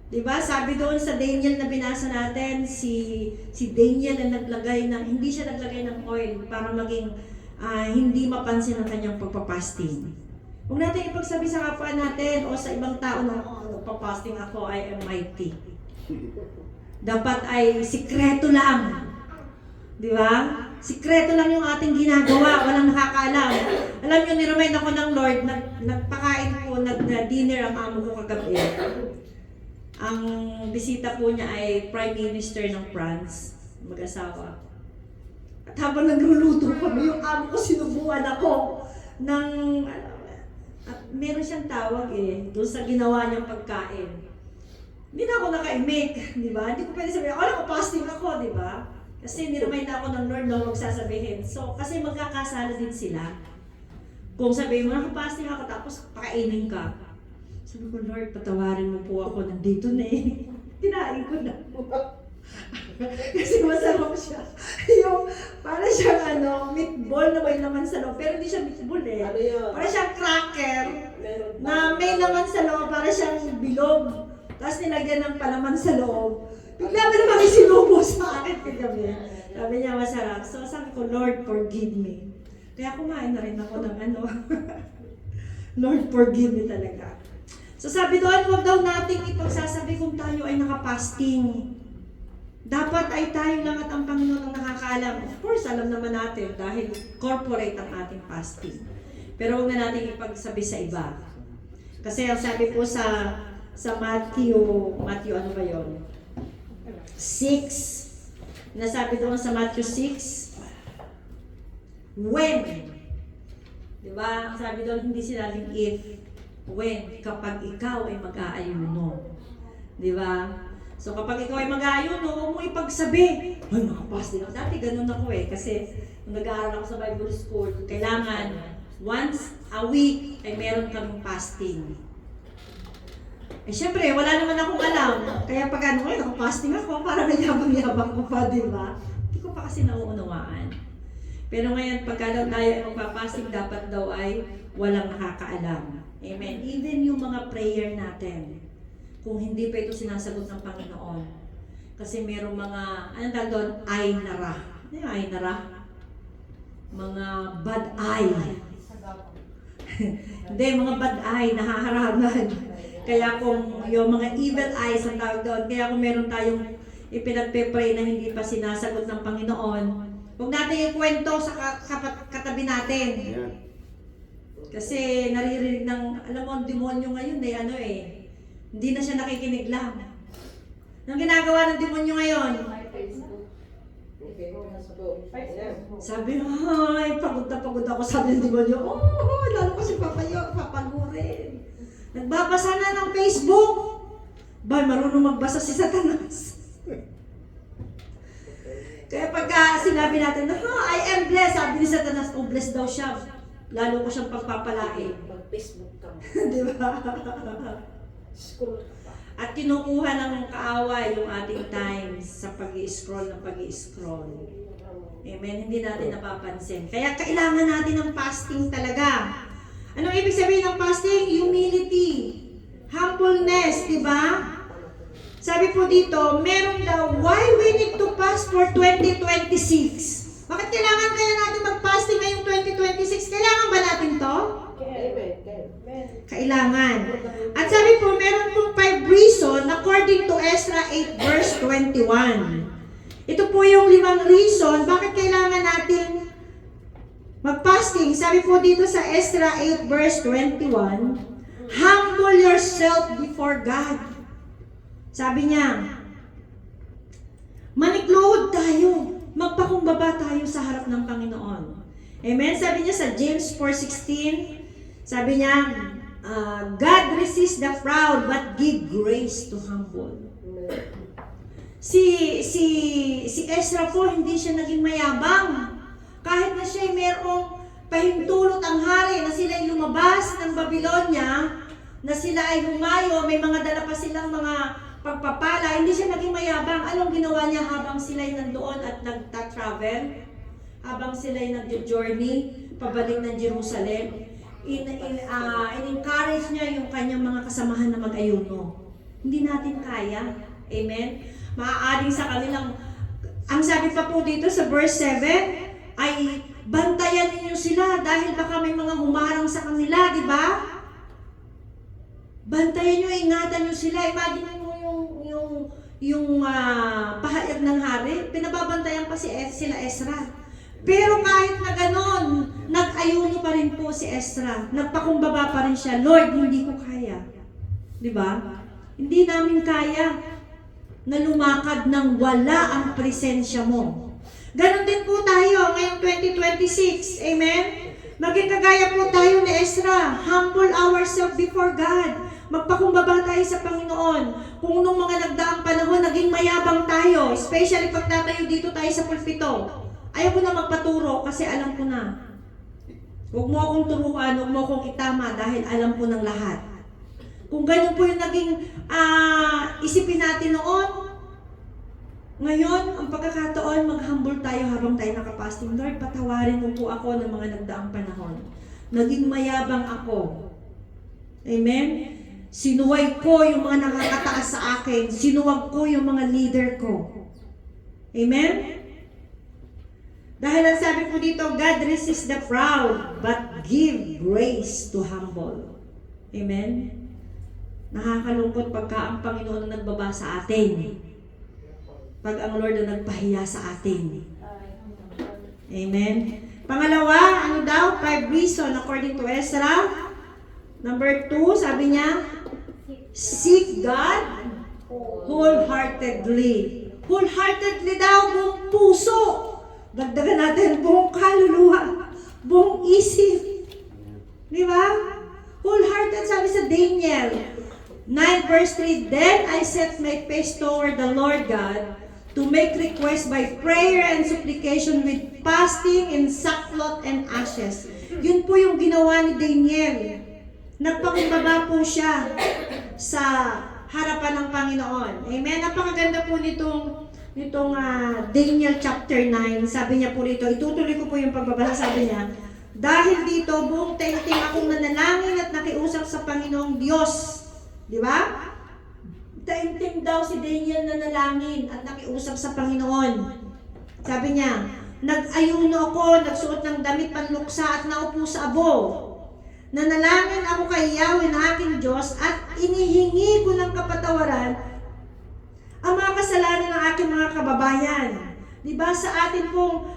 Diba? Sabi doon sa Daniel na binasa natin, si Daniel na hindi siya naglagay ng oil para maging hindi mapansin ang kanyang pagpa-fasting. Huwag natin ipagsabi sa kapwa natin o sa ibang tao na, nagpa-fasting ako, I am mighty. Dapat ay sikreto lang. Di ba? Sikreto lang yung ating ginagawa, walang nakakaalam. Alam niyo, niremind ako ng Lord, nagpakain ko, nag-dinner ang amo ko kagabi. Ang bisita po niya ay Prime Minister ng France, mag-asawa. At habang nagluluto kami, yung amo ko sinubuan ako ng, at meron siyang tawag doon sa ginawa niyang pagkain. Hindi na ako naka-imake, di ba? Hindi ko pwede sabihin, ako fasting ako, di ba? Kasi niremind ako ng Lord na huwag sasabihin. So, kasi magkakasala din sila. Kung sabihin mo, nakapasting ako, tapos pakainin ka. Sabi ko, Lord, patawarin mo po ako, nandito na eh. Kinain ko na po. Kasi masarap siya. Yung, para siyang meatball na may laman sa loob. Pero hindi siya meatball eh. Ano yun? Para siyang cracker na may laman sa loob, para siyang bilog. Tapos nilagyan ng palaman sa loob. Bigla ba naman isinubo sa akin kagabi? Sabi niya, masarap. So sabi ko, Lord, forgive me. Kaya kumain na rin ako ng Lord, forgive me talaga. So sabi doon, huwag daw nating ipagsasabi kung tayo ay nakapasting. Dapat ay tayo lang at ang Panginoon ang nakakaalam. Of course, alam naman natin dahil corporate ang ating fasting. Pero huwag na nating ipagsabi sa iba. Kasi ang sabi po sa Matthew ano ba yun? 6. Nasabi doon sa Matthew 6, when. Diba? Sabi doon, hindi sinabing if, when, kapag ikaw ay mag-aayuno. Diba? So kapag ikaw ay mag-aayuno, huwag mo ipagsabi, ay nakapasting ako. Dati ganun ako kasi nung nag-aaral ako sa Bible School, kailangan once a week ay meron kaming fasting. Eh syempre, wala naman akong alam. Kaya pag nakapasting ako, para mayabang-yabang ko pa, di ba? Hindi ko pa kasi nauunawaan. Pero ngayon, pagka daw tayo ay magpapasting, dapat daw ay walang nakakaalam. Amen. Even yung mga prayer natin, kung hindi pa ito sinasagot ng Panginoon. Kasi merong mga, anong tawag doon? Aynara. Ano yung aynara? Mga bad eye. Hindi, mga bad eye, nahaharangan. Kaya kung yung mga evil eyes ang tawag doon, kaya kung meron tayong ipinagpe-pray na hindi pa sinasagot ng Panginoon, huwag natin ikwento sa katabi natin. Kasi naririnig ng, alam mo, ang demonyo ngayon hindi na siya nakikinig lang. Anong ginagawa ng demonyo ngayon? Sabi, ay, pagod na pagod ako, sabi ng demonyo, lalo ko si papagurin. Nagbabasa na ng Facebook. Ba, marunong magbasa si Satanas. Kaya pagka sinabi natin, I am blessed, sabi ni Satanas, blessed daw siya. Lalo ko siyang pagpapalain. Mag-Facebook ka mo. Di ba? Scroll ka pa. At kinukuha ng kaaway yung ating time sa pag-i-scroll ng pag-i-scroll. Amen? Hindi natin napapansin. Kaya kailangan natin ng fasting talaga. Anong ibig sabihin ng fasting? Humility. Humbleness, di ba? Sabi po dito, meron daw, why we need to fast for 2026? Bakit kailangan kaya natin mag-fasting ngayong 2026? Kailangan ba natin to? Amen. Kailangan. At sabi po, meron pong 5 reason according to Ezra 8 verse 21. Ito po yung 5 reason bakit kailangan natin mag-fasting. Sabi po dito sa Ezra 8 verse 21, humble yourself before God. Sabi niya, manikluhod tayo, magpakumbaba tayo sa harap ng Panginoon. Amen? Sabi niya sa James 4:16, sabi niya, God resists the proud but give grace to humble. Si Ezra po, hindi siya naging mayabang. Kahit na siya mayroong pahintulot ang hari na sila ay lumabas ng Babylonia, na sila ay humayo, may mga dala pa silang mga pagpapala, hindi siya naging mayabang. Anong ginawa niya habang sila ay nandoon at nagta-travel? Habang sila ay nag-journey, pabalik ng Jerusalem, in-encourage niya yung kanyang mga kasamahan na mag-ayuno. Hindi natin kaya. Amen? Maaaring sa kanilang, ang sabi pa po dito sa verse 7, ay bantayan ninyo sila dahil baka may mga humarang sa kanila, di ba? Bantayan nyo, ingatan nyo sila. Imagine mo yung pahayag ng hari, pinababantayan pa sila Ezra. Pero kahit na ganon, nag-ayuno pa rin po si Ezra. Nagpakumbaba pa rin siya, Lord, hindi ko kaya. Di ba? Hindi namin kaya na lumakad ng wala ang presensya mo. Ganon din po tayo ngayong 2026. Amen? Maging kagaya po tayo ni Ezra. Humble ourselves before God. Magpakumbaba tayo sa Panginoon. Kung nung mga nagdaang panahon, naging mayabang tayo. Especially pag tatayo dito tayo sa pulpito. Ayaw ko na magpaturo kasi alam ko na. Huwag mo akong turuan, huwag mo akong itama dahil alam ko ng lahat. Kung ganyan po yung naging isipin natin noon, ngayon, ang pagkakataon, mag-humble tayo habang tayo nakapasting. Lord, patawarin mo po ako ng mga nagdaang panahon. Naging mayabang ako. Amen? Sinuway ko yung mga nakakataas sa akin. Sinuwag ko yung mga leader ko. Amen? Dahil ang sabi po dito, God resists the proud, but give grace to humble. Amen? Nakakalungkot pagka ang Panginoon ang nagbaba sa atin. Pag ang Lord ang nagpahiya sa atin. Amen? Pangalawa, ano daw? 5 reason according to Ezra. Number 2, sabi niya, seek God wholeheartedly. Wholeheartedly daw, buong puso. Dagdagan natin buong kaluluwa, buong isip. Di ba? Wholehearted, sabi sa Daniel 9 verse 3, Then I set my face toward the Lord God to make request by prayer and supplication with fasting and sackcloth and ashes. Yun po yung ginawa ni Daniel. Nagpakumbaba po siya sa harapan ng Panginoon. Amen? Napakaganda po nitong Daniel chapter 9. Sabi niya po rito, itutuloy ko po yung pagbabasa. Sabi niya, dahil dito, buong taimtim akong nanalangin at nakiusap sa Panginoong Diyos. Di ba? Taimtim daw si Daniel nanalangin at nakiusap sa Panginoon. Sabi niya, nag-ayuno ako, nagsuot ng damit panluksa at naupo sa abo. Nanalangin ako kay Yahweh na aking Diyos at inihingi ko ng kapatawaran ang mga kasalanan ng aking mga kababayan. Diba sa atin pong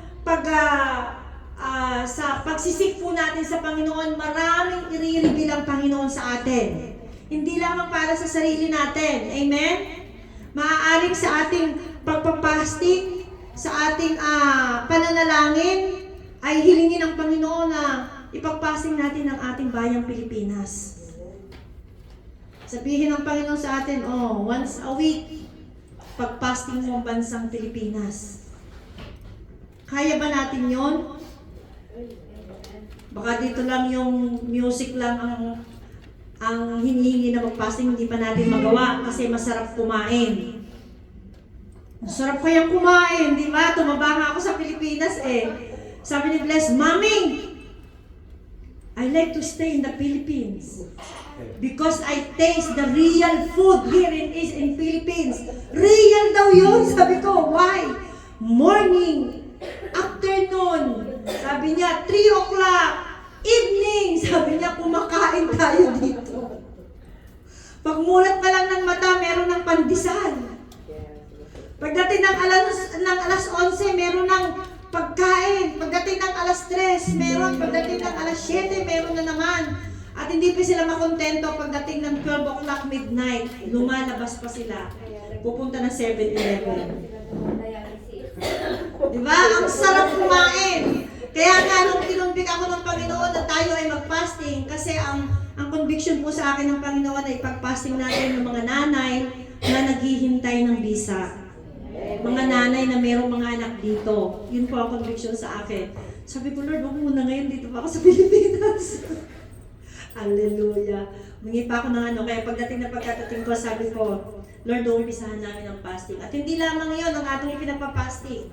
sa pagsisik po natin sa Panginoon, maraming i-reveal ang Panginoon sa atin. Hindi lamang para sa sarili natin. Amen? Maaaring sa ating pagpapasting, sa ating pananalangin, ay hilingin ng Panginoon na ipagpasing natin ang ating bayang Pilipinas. Sabihin ng Panginoon sa atin, once a week, pagpasting mo ang bansang Pilipinas. Kaya ba natin yon? Baka dito lang yung music lang ang hinihingi na magpasting, hindi pa natin magawa kasi masarap kumain. Masarap kayang kumain, di ba? Tumaba nga ako sa Pilipinas Sabi ni Bless, Mommy, I like to stay in the Philippines because I taste the real food here in Philippines. Real daw yun. Sabi ko, why? Morning, afternoon, sabi niya, 3 o'clock, evening, sabi niya, kumakain tayo dito. Pagmulat pa lang ng mata, meron ng pandesal. Pagdating ng alas 11, meron ng pagkain. Pagdating ng alas 3, meron. Pagdating ng alas 7, meron na naman. At hindi pa sila makontento pagdating ng 12 o'clock midnight. Lumalabas pa sila. Pupunta ng 7-Eleven. Diba? Ang sarap kumain. Kaya nga nung tinumbik ako ng Panginoon na tayo ay mag-fasting, kasi ang conviction po sa akin ng Panginoon ay ipag-fasting natin ng mga nanay na naghihintay ng visa. Mga nanay na mayroong mga anak dito. Yun po ang conviction sa akin. Sabi ko, Lord, wag muna ngayon, dito pa ako sa Pilipinas. Hallelujah. Humingi pa ako ng ano, kaya pagdating ko, sabi ko, Lord, umpisahan namin ang fasting. At hindi lamang yun ang ating ipinagpa-fasting,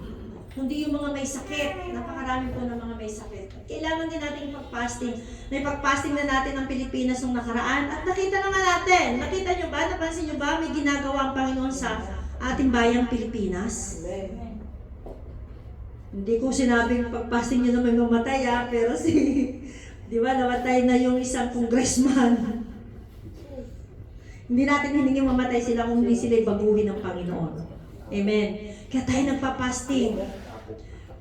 kundi yung mga may sakit. Napakarami po ng mga may sakit. Kailangan din natin ipag-fasting. Naipag-fasting na natin ang Pilipinas nung nakaraan. At nakita na nga natin. Nakita nyo ba? Napansin nyo ba? May ginagawa ang Panginoon sa ating bayang Pilipinas. Hindi ko sinabing pag-fasting nyo na may mamatay pero di ba, namatay na yung isang congressman. Hindi natin hiningi mamatay sila kung hindi sila baguhin ng Panginoon. Amen. Kaya tayo nagpa-fasting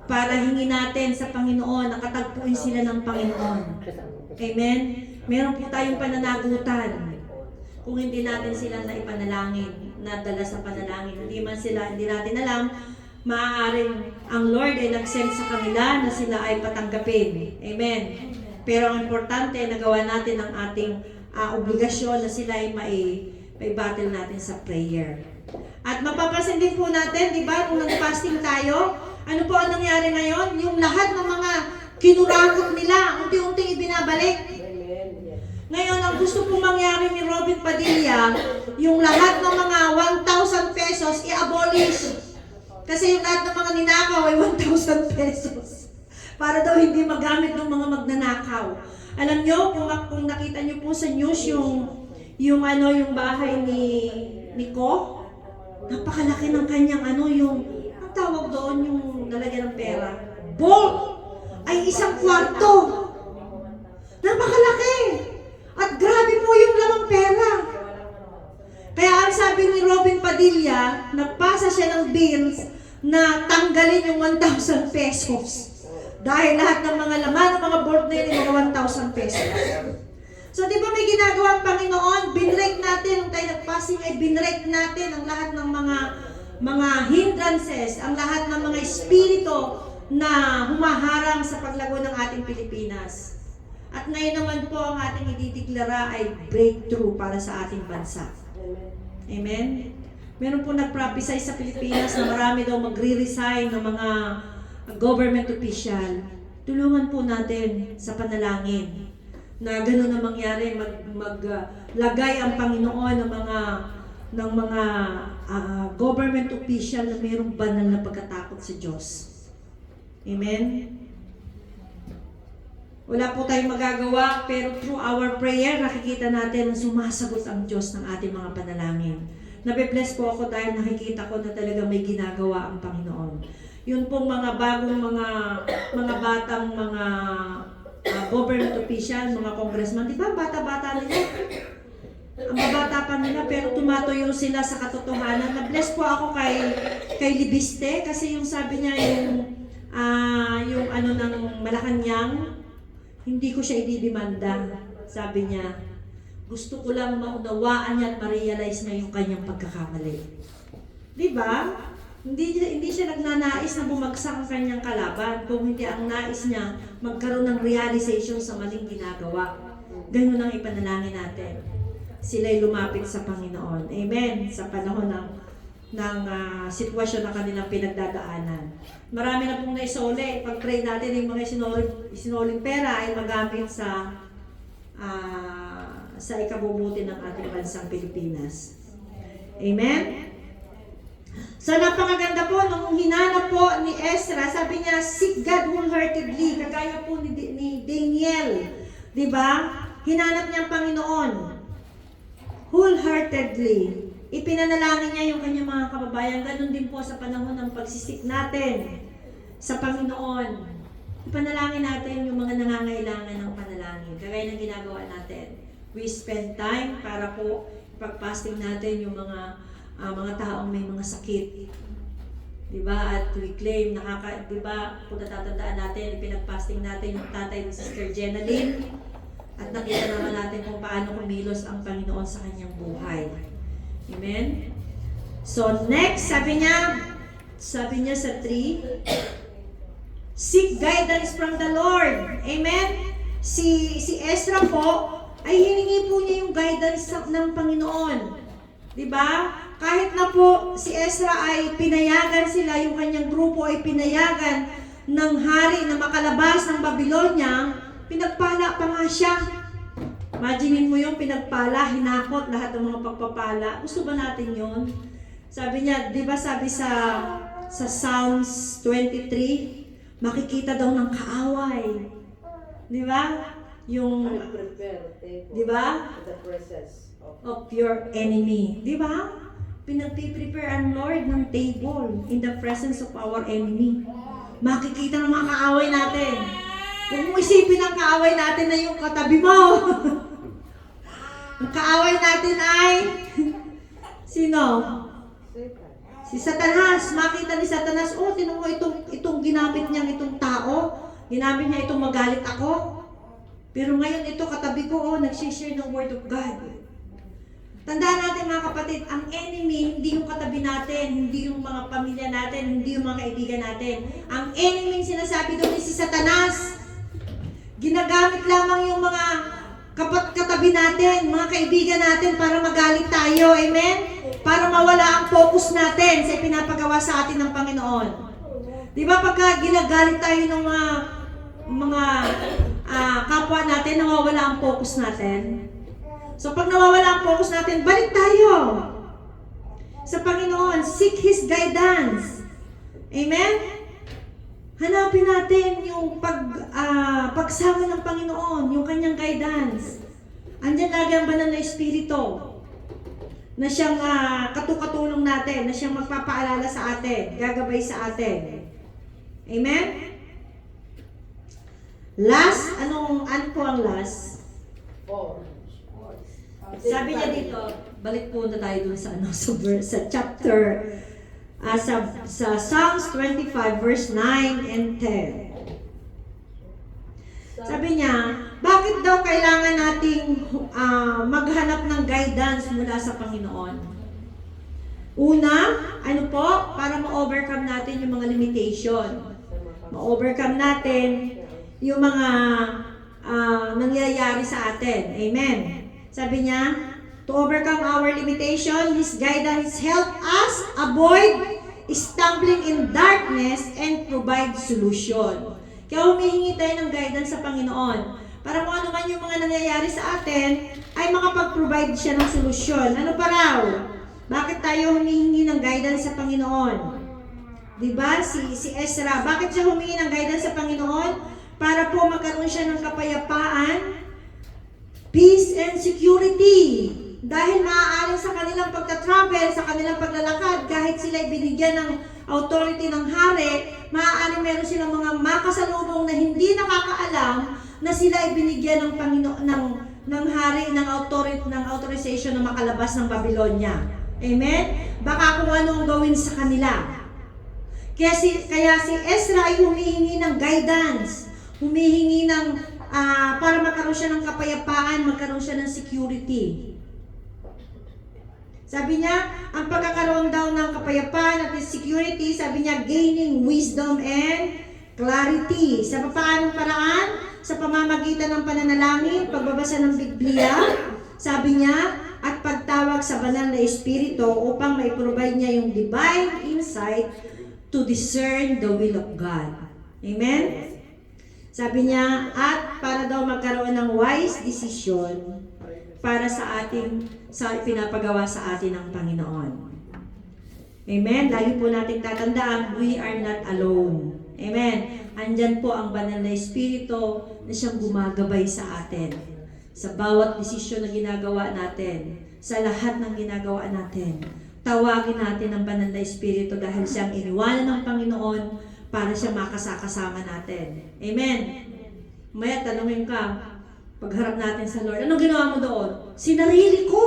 para hingin natin sa Panginoon, nakatagpuin sila ng Panginoon. Amen. Meron po tayong pananagutan. Kung hindi natin sila na ipanalangin, nadala sa panalangin, hindi natin alam, maaaring ang Lord ay nag-send sa kanila na sila ay patanggapin. Amen. Pero ang importante, nagawa natin ang ating obligasyon na sila ay may-battle natin sa prayer. At mapapansin din po natin, di ba, kung nag-fasting tayo, ano po ang nangyari ngayon? Yung lahat ng mga kinurakot nila, unti-unting ibinabalik. Ngayon, ang gusto pong mangyari ni Robin Padilla, yung lahat ng mga 1,000 pesos i-abolish. Kasi yung lahat ng mga ninakaw ay 1,000 pesos. Para daw hindi magamit ng mga magnanakaw. Alam nyo, kung nakita nyo po sa news yung bahay ni Ko, napakalaki ng kanyang yung ang tawag doon, yung nalagyan ng pera. Vault! Ay isang kwarto. Napakalaki! At grabe po yung lamang pera. Kaya ang sabi ni Robin Padilla, nagpasa siya ng bills na tanggalin yung 1,000 pesos. Dahil lahat ng mga laman ng mga board na yun ay mga 1,000 pesos. So di ba may ginagawa ang Panginoon? Binrake natin, nung tayo nagpasing ay binrake natin ang lahat ng mga hindrances, ang lahat ng mga espiritu na humaharang sa paglago ng ating Pilipinas. At ngayon naman po ang ating idideklara ay breakthrough para sa ating bansa. Amen? Meron po nag-prophesy sa Pilipinas na marami daw magre-resign ng mga government official. Tulungan po natin sa panalangin na gano'n na mangyari, maglagay ang Panginoon ng mga government official na mayroong banal na pagkatakot sa Diyos. Amen? Wala po tayong magagawa, pero through our prayer, nakikita natin na sumasagot ang Diyos ng ating mga panalangin. Nabe-bless po ako dahil nakikita ko na talaga may ginagawa ang Panginoon. Yun pong mga bagong mga batang government official, mga congressman, di ba bata-bata nila? Ang babata pa nila, pero tumatuyo sila sa katotohanan. Na-bless po ako kay Libiste, kasi yung sabi niya yung ng Malacanang, hindi ko siya ididimanda. Sabi niya, gusto ko lang maunawaan niya at ma-realize niya yung kanyang pagkakamali. Di ba? Hindi siya nagnanais na bumagsak ang kanyang kalaban, kung hindi ang nais niya magkaroon ng realization sa maling ginagawa. Ganun ang ipanalangin natin. Sila'y lumapit sa Panginoon. Amen. Sa panahon ng sitwasyon na kanilang pinagdadaanan. Marami na pong naisole. Pag-pray natin, yung mga isinuling pera ay magamit sa ikabubuti ng ating bansang Pilipinas. Amen? So, napakaganda po, nung hinanap po ni Ezra, sabi niya, seek God wholeheartedly, kagaya po ni Daniel. Diba? Hinanap niya ang Panginoon. Wholeheartedly. Ipinanalangin niya yung kanyang mga kababayan. Ganun din po sa panahon ng pagsisik natin sa Panginoon. Ipanalangin natin yung mga nangangailangan ng panalangin. Kagaya ng ginagawa natin. We spend time para po ipag-fasting natin yung mga taong may mga sakit. Diba? At we claim, diba, kung natatandaan natin, ipinag-fasting natin yung tatay ni Sister Jenaline. At nakita naman natin kung paano kumilos ang Panginoon sa kanyang buhay. Amen? So next, sabi niya sa 3, seek guidance from the Lord. Amen? Si Ezra po, ay hiningi po niya yung guidance ng Panginoon. Diba? Kahit na po si Ezra ay pinayagan sila, yung kanyang grupo ay pinayagan ng hari na makalabas ng Babylonia, pinagpala pa nga siya. Imaginin mo yung pinagpala, hinakot lahat ng mga pagpapala. Gusto ba natin yun? Sabi niya, di ba sabi sa Psalms 23, makikita daw ng kaaway. Di ba? Yung, di ba? The presence Of your enemy. Di ba? Pinagpiprepare ang Lord ng table in the presence of our enemy. Makikita ng mga kaaway natin. Huwag mo isipin ang kaaway natin na yung katabi mo. Ang kaaway natin ay sino? Si Satanas. Makita ni Satanas, oh, tinan mo itong ginamit niyang itong tao. Ginamit niya itong magalit ako. Pero ngayon ito katabi ko, oh, nagsishare ng word of God. Tandaan natin mga kapatid, ang enemy, hindi yung katabi natin, hindi yung mga pamilya natin, hindi yung mga kaibigan natin. Ang enemy, sinasabi doon ni si Satanas. Ginagamit lamang yung mga katabi natin, mga kaibigan natin para magalit tayo. Amen? Para mawala ang focus natin sa pinapagawa sa atin ng Panginoon. Di ba pagka ginagalit tayo ng mga kapwa natin, nawawala ang focus natin? So pag nawawala ang focus natin, balik tayo sa Panginoon. Seek His guidance. Amen? Hanapin natin yung pagsama ng Panginoon, yung kanyang guidance. Andyan lagi ang banal na Espiritu na siyang katukatulong natin, na siyang magpapaalala sa atin, gagabay sa atin. Amen? Last, ano po ang last? Sabi niya dito, balik po na tayo dun sa sa chapter sa Psalms 25 verse 9 and 10. Sabi niya, bakit daw kailangan nating maghanap ng guidance mula sa Panginoon? Una, ano po? Para ma-overcome natin yung mga limitation. Ma-overcome natin yung mga nangyayari sa atin. Amen. Sabi niya, to overcome our limitation, His guidance help us avoid stumbling in darkness and provide solution. Kaya humihingi tayo ng guidance sa Panginoon. Para kung ano man yung mga nangyayari sa atin, ay makapag-provide siya ng solusyon. Ano pa raw? Bakit tayo humihingi ng guidance sa Panginoon? Diba? Si Ezra, bakit siya humingi ng guidance sa Panginoon? Para po magkaroon siya ng kapayapaan, peace and security. Dahil maaaring sa kanilang pagta-travel, sa kanilang paglalakad, kahit sila binigyan ng authority ng hari, maaaring meron silang mga makasalubong na hindi nakakaalam na sila ay binigyan ng Panginoon ng hari ng authorization na makalabas ng Babylonia. Amen? Baka kung ano ang gawin sa kanila. Kaya si Ezra ay humihingi ng guidance, humihingi ng para magkaroon siya ng kapayapaan, magkaroon siya ng security. Sabi niya, ang pagkakaroon daw ng kapayapaan at security, sabi niya, gaining wisdom and clarity. Sa paanong paraan? Sa pamamagitan ng pananalangin, pagbabasa ng Biblia, sabi niya, at pagtawag sa banal na Espiritu upang mai-provide niya yung divine insight to discern the will of God. Amen? Sabi niya, at para daw magkaroon ng wise decision para sa pinapagawa sa atin ng Panginoon. Amen? Lagi po nating tatandaan, we are not alone. Amen? Andyan po ang banal na Espiritu na siyang gumagabay sa atin. Sa bawat desisyon na ginagawa natin, sa lahat ng ginagawa natin, tawagin natin ang banal na Espiritu dahil siyang iniwanan ng Panginoon para siya makasakasama natin. Amen. Maya, tanungin ka, pagharap natin sa Lord, anong ginawa mo doon? Sinarili ko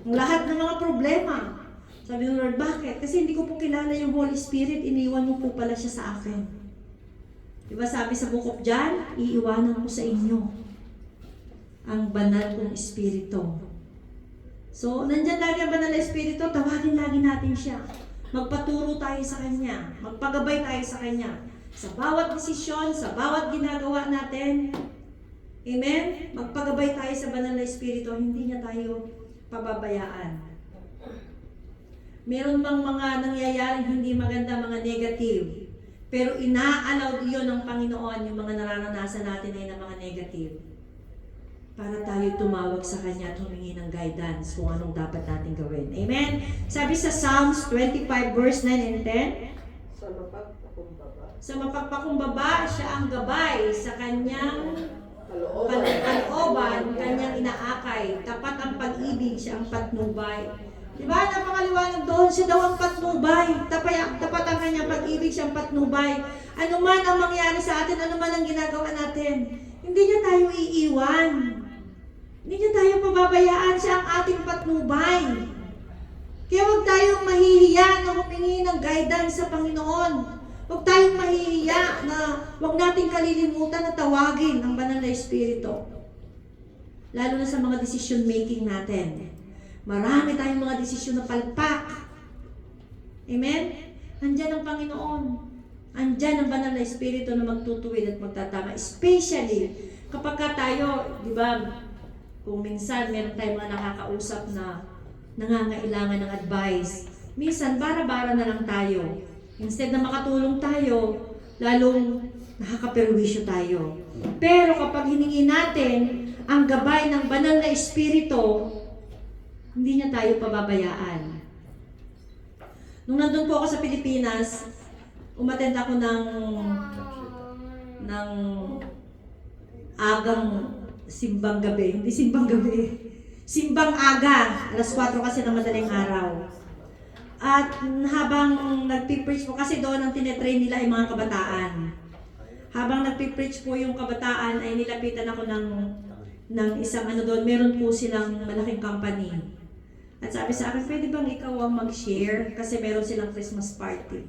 ang lahat ng mga problema. Sabi ng Lord, bakit? Kasi hindi ko po kilala yung Holy Spirit, iniwan mo po pala siya sa akin. Diba sabi sa Book of John, iiwanan ko sa inyo ang banal kong Espiritu. So, nandyan lagi ang banal na Espiritu, tawagin lagi natin siya. Magpaturo tayo sa Kanya, magpagabay tayo sa Kanya. Sa bawat desisyon, sa bawat ginagawa natin. Amen? Magpagabay tayo sa banal na Espiritu, hindi niya tayo pababayaan. Meron bang mga nangyayaring hindi maganda, mga negative, pero ina-allow yun ng Panginoon yung mga nararanasan natin ay na mga negative para tayo tumawag sa Kanya at humingi ng guidance kung anong dapat natin gawin. Amen? Sabi sa Psalms 25 verse 9 and 10, sa mapagpakumbaba, siya ang gabay sa Kanyang kalooban, Kanyang inaakay. Tapat ang pag-ibig, siya ang patnubay. Diba? Napakaliwanag doon, siya daw ang patnubay. Tapat ang Kanyang pag-ibig, siya ang patnubay. Ano man ang mangyari sa atin, ano man ang ginagawa natin, hindi niya tayo iiwan. Hindi niya tayo pababayaan, siya ang ating patnubay. Kaya huwag tayong mahihiya na humingi ng guidance sa Panginoon. Huwag tayong mahihiya na huwag nating kalilimutan na tawagin ang banal na Espiritu. Lalo na sa mga decision making natin. Marami tayong mga desisyon na palpak. Amen? Andyan ang Panginoon. Andyan ang banal na Espiritu na magtutuwid at magtatama. Especially, kapag tayo, di ba, kung minsan meron tayong mga nakakausap na nangangailangan ng advice, minsan bara-bara na lang tayo. Instead na makatulong tayo, lalong nakakaperwisyo tayo. Pero kapag hiningi natin ang gabay ng banal na Espiritu, hindi niya tayo pababayaan. Nung nandun po ako sa Pilipinas, umattend ako ng agang simbang gabi. Hindi simbang gabi. Simbang aga. Alas 4 kasi ng madaling araw. At habang nagpipreach po, kasi doon ang tinetrain nila ay mga kabataan. Habang nagpipreach po yung kabataan, ay nilapitan ako ng isang doon. Meron po silang malaking company. At sabi sa akin, pwede bang ikaw ang mag-share? Kasi meron silang Christmas party.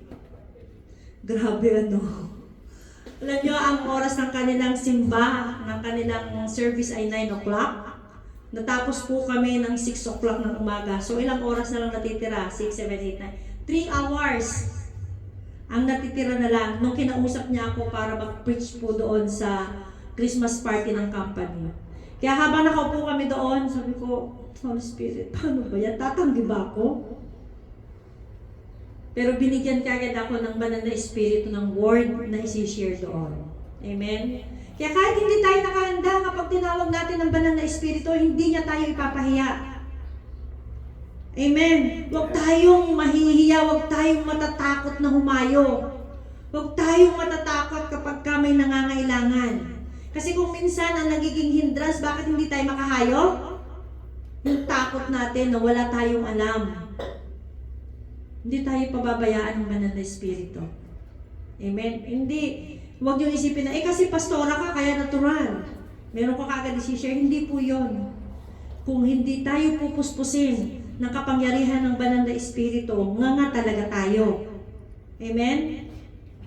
Grabe Alam nyo, ang oras ng kanilang simba, ng kanilang service ay 9 o'clock. Natapos po kami ng 6 o'clock ng umaga. So ilang oras na lang natitira? 6, 7, 8, 9. 3 hours ang natitira na lang nung kinausap niya ako para mag-preach po doon sa Christmas party ng company. Kaya habang nakaupo kami doon, sabi ko, Holy Spirit, paano ba yan? Tatanggi ba ako? Pero binigyan kagad ako ng banal na Espiritu ng word na isi-share doon. Amen? Kaya kahit hindi tayo nakahanda, kapag tinawag natin ng banal na Espiritu, hindi niya tayo ipapahiya. Amen? Huwag tayong mahihiya, huwag tayong matatakot na humayo. Huwag tayong matatakot kapag may nangangailangan. Kasi kung minsan ang nagiging hindrance, bakit hindi tayo makahayo? Yung takot natin na wala tayong alam. Hindi tayo pababayaan ng banal na Espiritu. Amen? Hindi. Huwag yung isipin na, kasi pastora ka, kaya natural. Meron ko kaagad isi-share. Hindi po yun. Kung hindi tayo pupuspusin ng kapangyarihan ng banal na Espiritu, nga talaga tayo. Amen?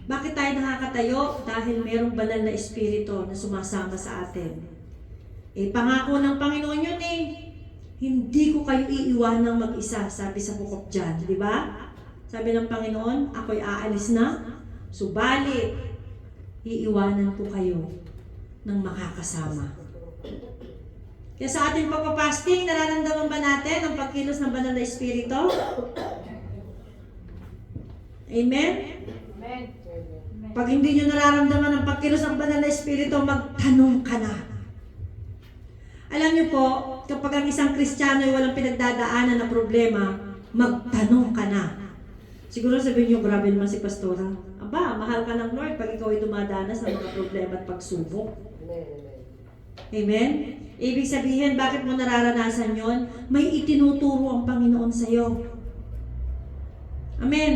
Bakit tayo nakakatayo? Dahil merong banal na Espiritu na sumasama sa atin. Pangako ng Panginoon yun Hindi ko kayo iiwanang mag-isa, sabi sa Book of John. Di ba? Sabi ng Panginoon, ako'y aalis na, subalit, iiwanan ko kayo ng makakasama. Kaya sa ating pagpapasting, nararamdaman ba natin ang pagkilos ng banal na Espiritu? Amen? Amen. Pag hindi nyo nararamdaman ang pagkilos ng banal na Espiritu, magtanong ka na. Alam niyo po, kapag ang isang Kristiyano ay walang pinagdadaanan na problema, magtanong ka na. Siguro sabihin niyo, grabe naman si Pastora. Aba, mahal ka ng Lord pag ikaw ay dumadanas ng mga problema at pagsubok. Amen? Ibig sabihin, bakit mo nararanasan yon? May itinuturo ang Panginoon sa iyo. Amen?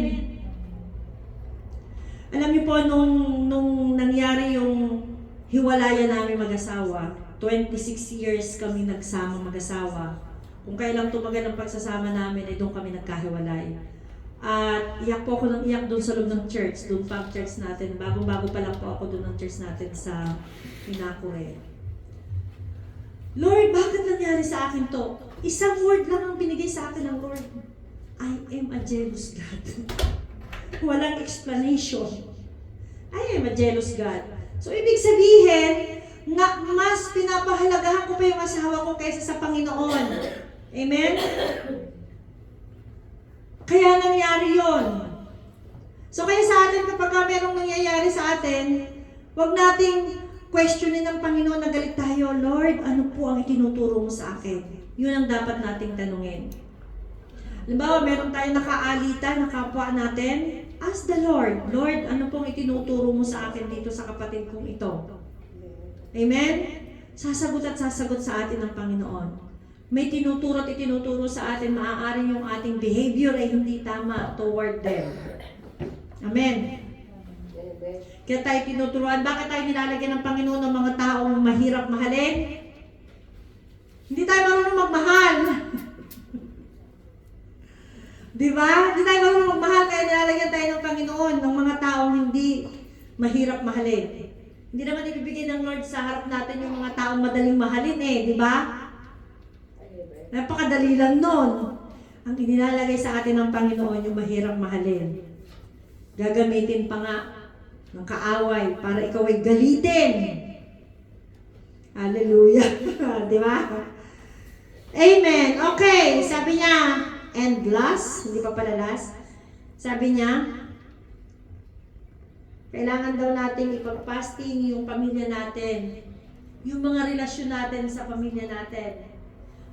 Alam niyo po, nung nangyari yung hiwalayan namin mag-asawa, 26 years kami nagsama mag-asawa. Kung kailang tumagal ang pagsasama namin, ay doon kami nagkahiwalay. At iyak po ako ng iyak doon sa loob ng church, doon pa ang church natin. Bago-bago pa lang po ako doon ng church natin sa Pinakure. Lord, bakit nangyari sa akin to? Isang word lang ang binigay sa akin ng Lord. I am a jealous God. Walang explanation. I am a jealous God. So, ibig sabihin, nga mas pinapahalagahan ko pa yung asawa ko kaysa sa Panginoon. Amen? Kaya nangyari yon. So, kaya sa atin, kapag merong nangyayari sa atin, huwag nating questionin ng Panginoon na galit tayo, Lord, ano po ang itinuturo mo sa akin? Yun ang dapat nating tanungin. Halimbawa, meron tayong nakaalitan, nakapwa natin, ask the Lord, Lord, ano pong itinuturo mo sa akin dito sa kapatid kong ito? Amen? Sasagot at sasagot sa atin ng Panginoon. May tinuturo at itinuturo sa atin, maaaring yung ating behavior ay hindi tama toward them. Amen? Kaya tayo tinuturuan, bakit tayo nilalagyan ng Panginoon ng mga taong mahirap mahalin? Hindi tayo marunong magmahal. Diba? Hindi tayo marunong magmahal, kaya nilalagyan tayo ng Panginoon ng mga taong hindi mahirap mahalin. Hindi naman ibibigay ng Lord sa harap natin yung mga taong madaling mahalin di ba? Napakadali lang nun. Ang inilalagay sa atin ng Panginoon yung mahirap mahalin. Gagamitin pa nga ng kaaway para ikaw ay galitin. Hallelujah. Di ba? Amen. Okay, sabi niya, and last, hindi pa pala last, sabi niya, kailangan daw nating ipag-fasting yung pamilya natin, yung mga relasyon natin sa pamilya natin.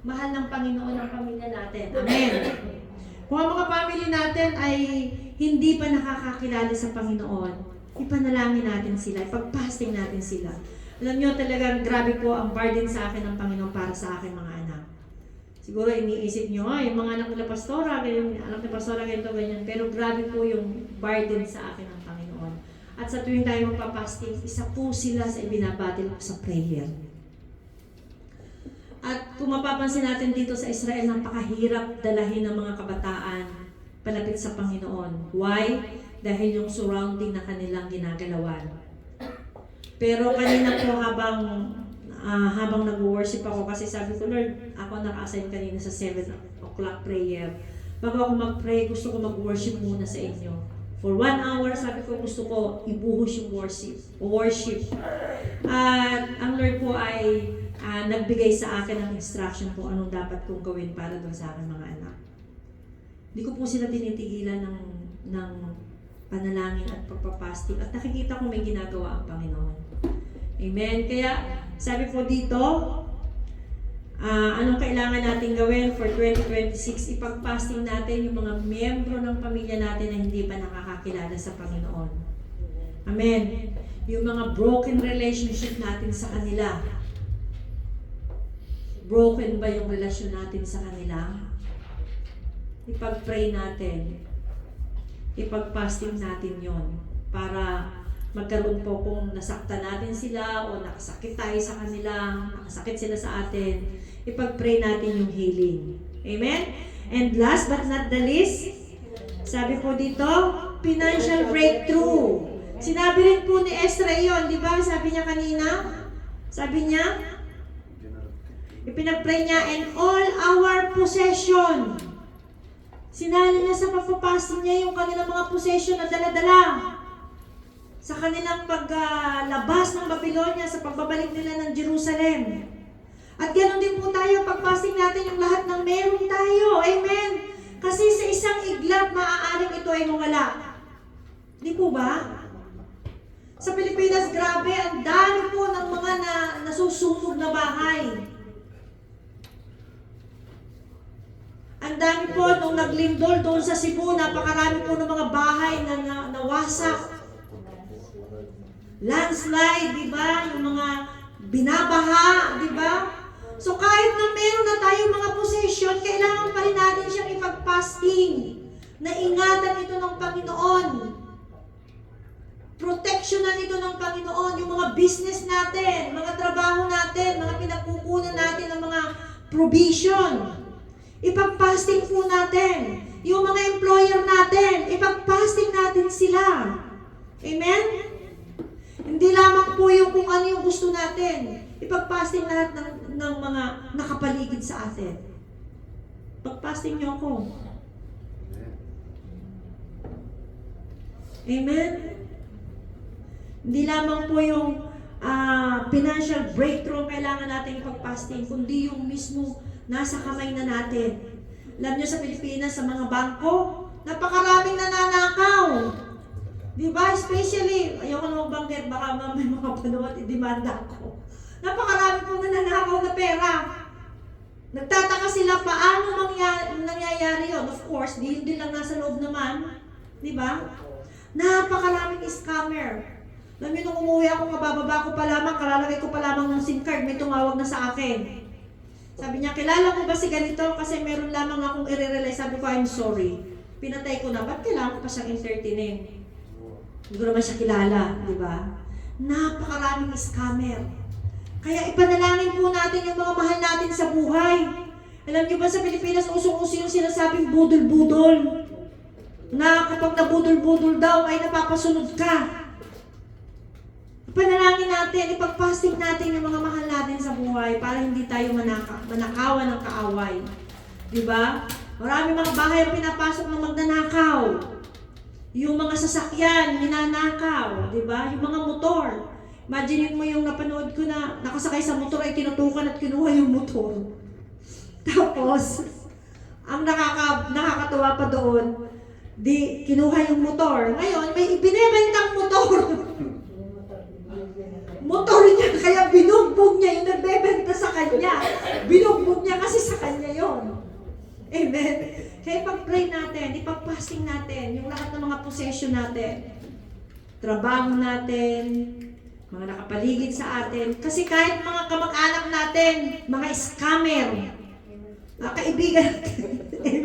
Mahal ng Panginoon ang pamilya natin. Amen. Kung ang mga family natin ay hindi pa nakakakilala sa Panginoon, ipanalangin natin sila, ipag-fasting natin sila. Alam nyo, talagang grabe po ang burden sa akin ng Panginoon para sa akin mga anak. Siguro iniisip nyo, yung mga anak nila pastora, yung anak ni pastora, ganito, ganyan. Pero grabe po yung burden sa akin ng Panginoon. At sa tuwing tayo magpapasting, isa po sila sa ibinabatil ko sa prayer. At kung mapapansin natin dito sa Israel, napakahirap dalahin ng mga kabataan palapit sa Panginoon. Why? Dahil yung surrounding na kanilang ginagalawan. Pero kanina po habang nag-worship ako, kasi sabi ko, Lord, ako naka-assign kanina sa 7 o'clock prayer. Bago ako mag-pray, gusto ko mag-worship muna sa inyo. For 1 hour, sabi ko, gusto ko ibuhos yung worship. At ang Lord po ay nagbigay sa akin ng instruction po anong dapat kong gawin para doon sa aking mga anak. Hindi ko po sila tinitigilan ng panalangin at pagpapasting at nakikita ko may ginagawa ang Panginoon. Amen. Kaya sabi po dito, anong kailangan natin gawin for 2026? Ipagpasting natin yung mga miyembro ng pamilya natin na hindi pa nakakakilala sa Panginoon. Amen. Yung mga broken relationship natin sa kanila. Broken ba yung relasyon natin sa kanila? Ipag-pray natin. Ipag-fasting natin yon para magkaroon po kung nasaktan natin sila o nakasakit tayo sa kanila, nakasakit sila sa atin, ipag-pray natin yung healing. Amen? And last but not the least, sabi po dito, financial breakthrough. Sinabi rin po ni Ezra yun, di ba? Sabi niya kanina, sabi niya, ipinag-pray niya, and all our possession. Sinali niya sa pagpapasting niya yung kanilang mga possession na dala-dala. Sa kanilang paglabas ng Babylonia, sa pagbabalik nila ng Jerusalem. At ganoon din po tayo, pagpasting natin yung lahat ng meron tayo. Amen. Kasi sa isang iglap, maaaring ito ay mawala. Di po ba? Sa Pilipinas, grabe, ang dami po ng mga nasusunog na bahay. Ang dami po nung naglindol doon sa Cebu, napakarami po ng mga bahay na nawasak. Landslide, di ba? Yung mga binabaha, di ba? So kahit na meron na tayong mga possession, kailangan pa rin natin siyang ipag-fasting na ingatan ito ng Panginoon. Proteksyonan ito ng Panginoon, yung mga business natin, mga trabaho natin, mga pinagkukunan natin ng mga provision. Ipag-fasting po natin. Yung mga employer natin, ipag-fasting natin sila. Amen? Hindi lamang po yung kung ano yung gusto natin. Ipag-fasting lahat ng mga nakapaligid sa atin. Pag-fasting niyo ako. Amen? Hindi lamang po yung financial breakthrough kailangan natin ipag-fasting, kundi yung mismo nasa kamay na natin. Alam niyo sa Pilipinas, sa mga bangko, napakaraming nananakaw. Diba? Especially, ayoko na magbanggit, baka may mga panood, idemanda ako. Napakarami pong nananakaw na pera. Nagtataka sila paano nangyayari yun. Of course, yun din lang nasa loob naman. Diba? Napakaraming scammer. Alam niyo, nung umuwi ako, mabababa ko pa lamang, kalalagay ko pa lamang ng SIM card, may tumawag na sa akin. Sabi niya, kilala mo ba si ganito? Kasi meron lamang akong i-realize. Sabi ko, I'm sorry. Pinatay ko na. Ba't kailangan ko pa siyang entertainin? Hindi ko naman siya kilala, di ba? Napakaraming scammer. Kaya ipanalangin po natin yung mga mahal natin sa buhay. Alam niyo ba sa Pilipinas, usong-uso yung sinasabing budol-budol. Na kapag nabudol-budol daw ay napapasunod ka. Ipanalangin natin, ipag-fasting natin yung mga mahal natin sa buhay para hindi tayo manakawan ng kaaway. Diba? Marami mga bahay ang pinapasok ng magnanakaw. Yung mga sasakyan, ninanakaw. Diba? Yung mga motor. Imagine mo yung napanood ko na nakasakay sa motor ay tinutukan at kinuha yung motor. Tapos, ang nakakatuwa pa doon, di kinuha yung motor. Ngayon, may ibinebentang motor. Motor niya, kaya binugbog niya yung nagbebenta sa kanya. Binugbog niya kasi sa kanya yon. Amen. Kaya pag-pray natin, ipag-fasting natin, yung lahat ng mga possession natin, trabaho natin, mga nakapaligid sa atin. Kasi kahit mga kamag-anak natin, mga scammer, mga kaibigan natin,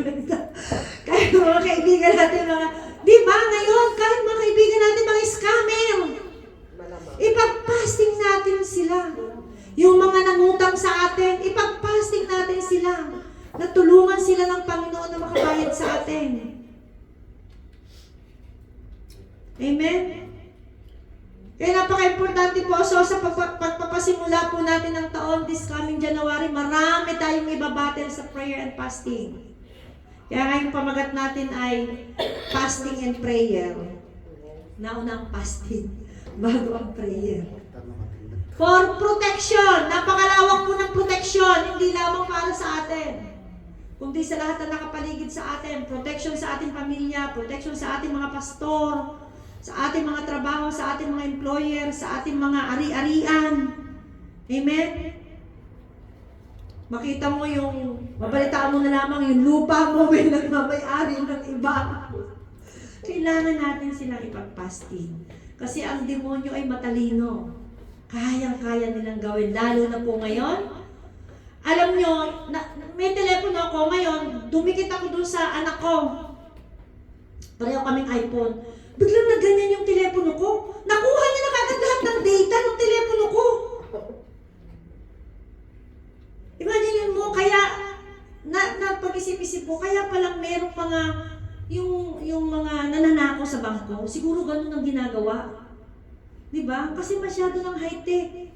kahit mga kaibigan natin, di ba ngayon, kahit mga kaibigan natin, mga scammer, ipag-fasting natin sila. Yung mga nangutang sa atin, ipag-fasting natin sila. Natulungan sila ng Panginoon na makabayad sa atin. Amen? Kaya napaka-importante po sa pagpapasimula po natin ng taon this coming January, marami tayong ibabattle sa prayer and fasting. Kaya ngayong pamagat natin ay fasting and prayer. Nauna ang fasting bago ang prayer. For protection, napakalawak po ng protection, hindi lamang para sa atin, kundi sa lahat na nakapaligid sa atin. Protection sa ating pamilya, protection sa ating mga pastor, sa ating mga trabaho, sa ating mga employer, sa ating mga ari-arian. Amen? Makita mo yung, mabalitaan mo na lamang yung lupa mo, may nagmamay-ari ng iba. Kailangan natin silang ipag-fasting. Kasi ang demonyo ay matalino. Kayang-kaya nilang gawin. Lalo na po ngayon. Alam nyo, may telepono ako ngayon, dumikit ako dun sa anak ko. Pareho kaming iPhone. Biglang nagganyan yung telepono ko. Nakuha niya na kagad lahat ng data ng telepono ko. Imagine mo, kaya napag-isip-isip ko, kaya palang meron pa nga yung mga nananakaw sa bangko, siguro ganun ang ginagawa. Diba? Kasi masyado ng high-tech.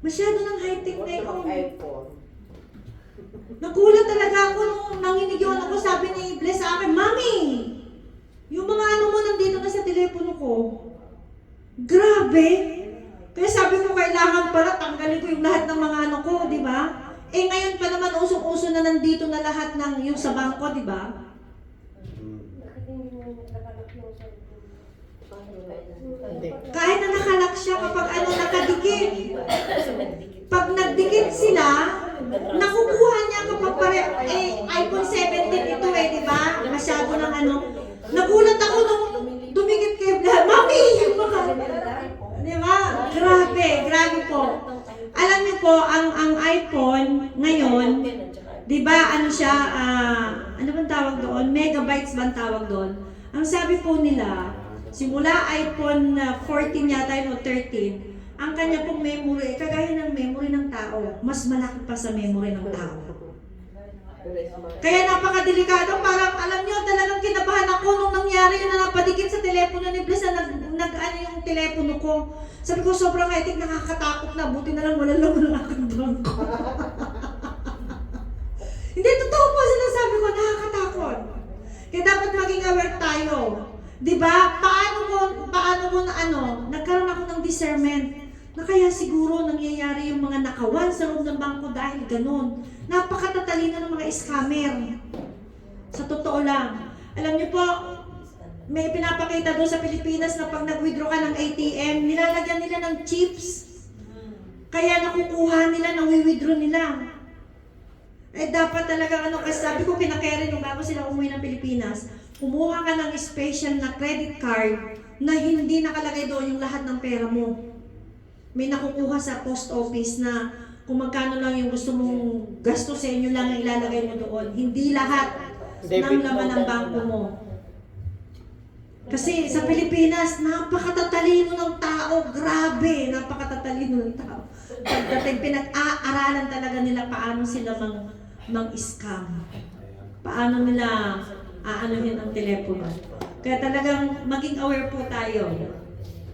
Masyado ng high-tech na yung nagulat talaga ako nung nanginig yun ako, sabi ni Bless sa akin, Mami, yung mga ano mo nandito na sa telepono ko. Grabe! Kaya sabi ko, kailangan pala tanggalin ko yung lahat ng mga ano ko, di ba? Eh ngayon pa naman, usong-uso na nandito na lahat ng yung sa bangko, di ba? Kahit na nakalak siya kapag ano nakadikit. Pag nagdikit sila, nakukuha niya kapag iPhone 17 ito di ba? Masyado ng ano. Nagulat ako nung dumikit kay Mami! Yung mga, di ba? Grabe po. Alam niyo po, ang iPhone ngayon, di ba ano siya, ano bang tawag doon? Megabytes bang tawag doon? Ang sabi po nila, Simula iPhone 14 yata yun o 13, ang kanya pong memory, kagaya ng memory ng tao, mas malaki pa sa memory ng tao. Kaya napakadelikado, parang alam nyo, talagang kinabahan ako nung nangyari yun na napadikit sa telepono ni Bless na nag-ano yung telepono ko. Sabi ko, sobrang high-tech, nakakatakot na, buti na lang wala naman ang aking bangko. Hindi, totoo po sinasabi ko, nakakatakot. Kaya dapat maging aware tayo. Diba? Paano mo na nagkaroon ako ng discernment na kaya siguro nangyayari yung mga nakawan sa loob ng bangko dahil ganun. Napakatatalino ng mga scammer. Sa totoo lang. Alam niyo po, may pinapakita doon sa Pilipinas na pag nag-withdraw ka ng ATM, nilalagyan nila ng chips. Kaya nakukuha nila, nawi-withdraw nila. Eh dapat talaga kasi sabi ko kina Karen nung bago sila umuwi ng Pilipinas, kumuha ka ng special na credit card na hindi nakalagay doon yung lahat ng pera mo. May nakukuha sa post office na kung magkano lang yung gusto mong gasto sa inyo lang ang ilalagay mo doon. Hindi lahat ng laman ng bangko mo. Kasi sa Pilipinas, napakatatalino ng tao. Grabe, napakatatalino ng tao. Pagdating pinag-aaralan talaga nila paano sila mang-scam. Paano nila aanuhin ang telepono. Kaya talagang maging aware po tayo.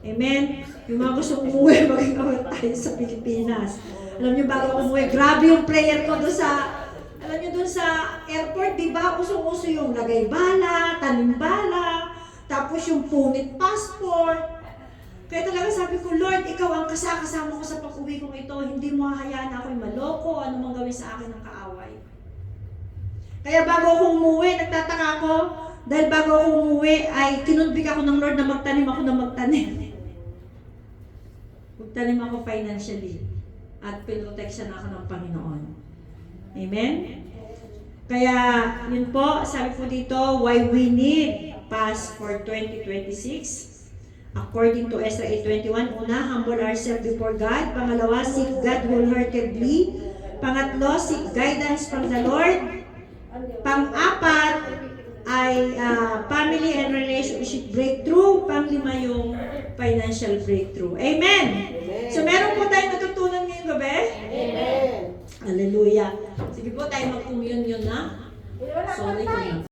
Amen? Yung mga gusto umuwi, maging aware tayo sa Pilipinas. Alam niyo, bago umuwi, grabe yung prayer ko doon sa, alam niyo doon sa airport, di ba? Usong-uso yung lagay bala, tanim bala, tapos yung punit passport. Kaya talaga sabi ko, Lord, ikaw ang kasama ko sa pag-uwi kong ito. Hindi mo hahayaan ako'y maloko, ano mang gawin sa akin ng kaaway. Kaya bago ako umuwi, nagtataka ako, dahil bago ako umuwi, ay kinunbig ako ng Lord na magtanim ako ng magtanim. Magtanim ako financially. At pinoteksyon ako ng Panginoon. Amen? Kaya, yun po, sabi po dito, why we need pass for 2026. According to Ezra 8:21, una, humble ourselves before God. Pangalawa, seek God wholeheartedly. Pangatlo, seek guidance from the Lord. Pang-apat ay family and relationship breakthrough. Panglima yung financial breakthrough. Amen! So meron po tayong natutunan ngayong gabi? Amen. Hallelujah! Sige po tayo mag-communion na. Sorry ko na.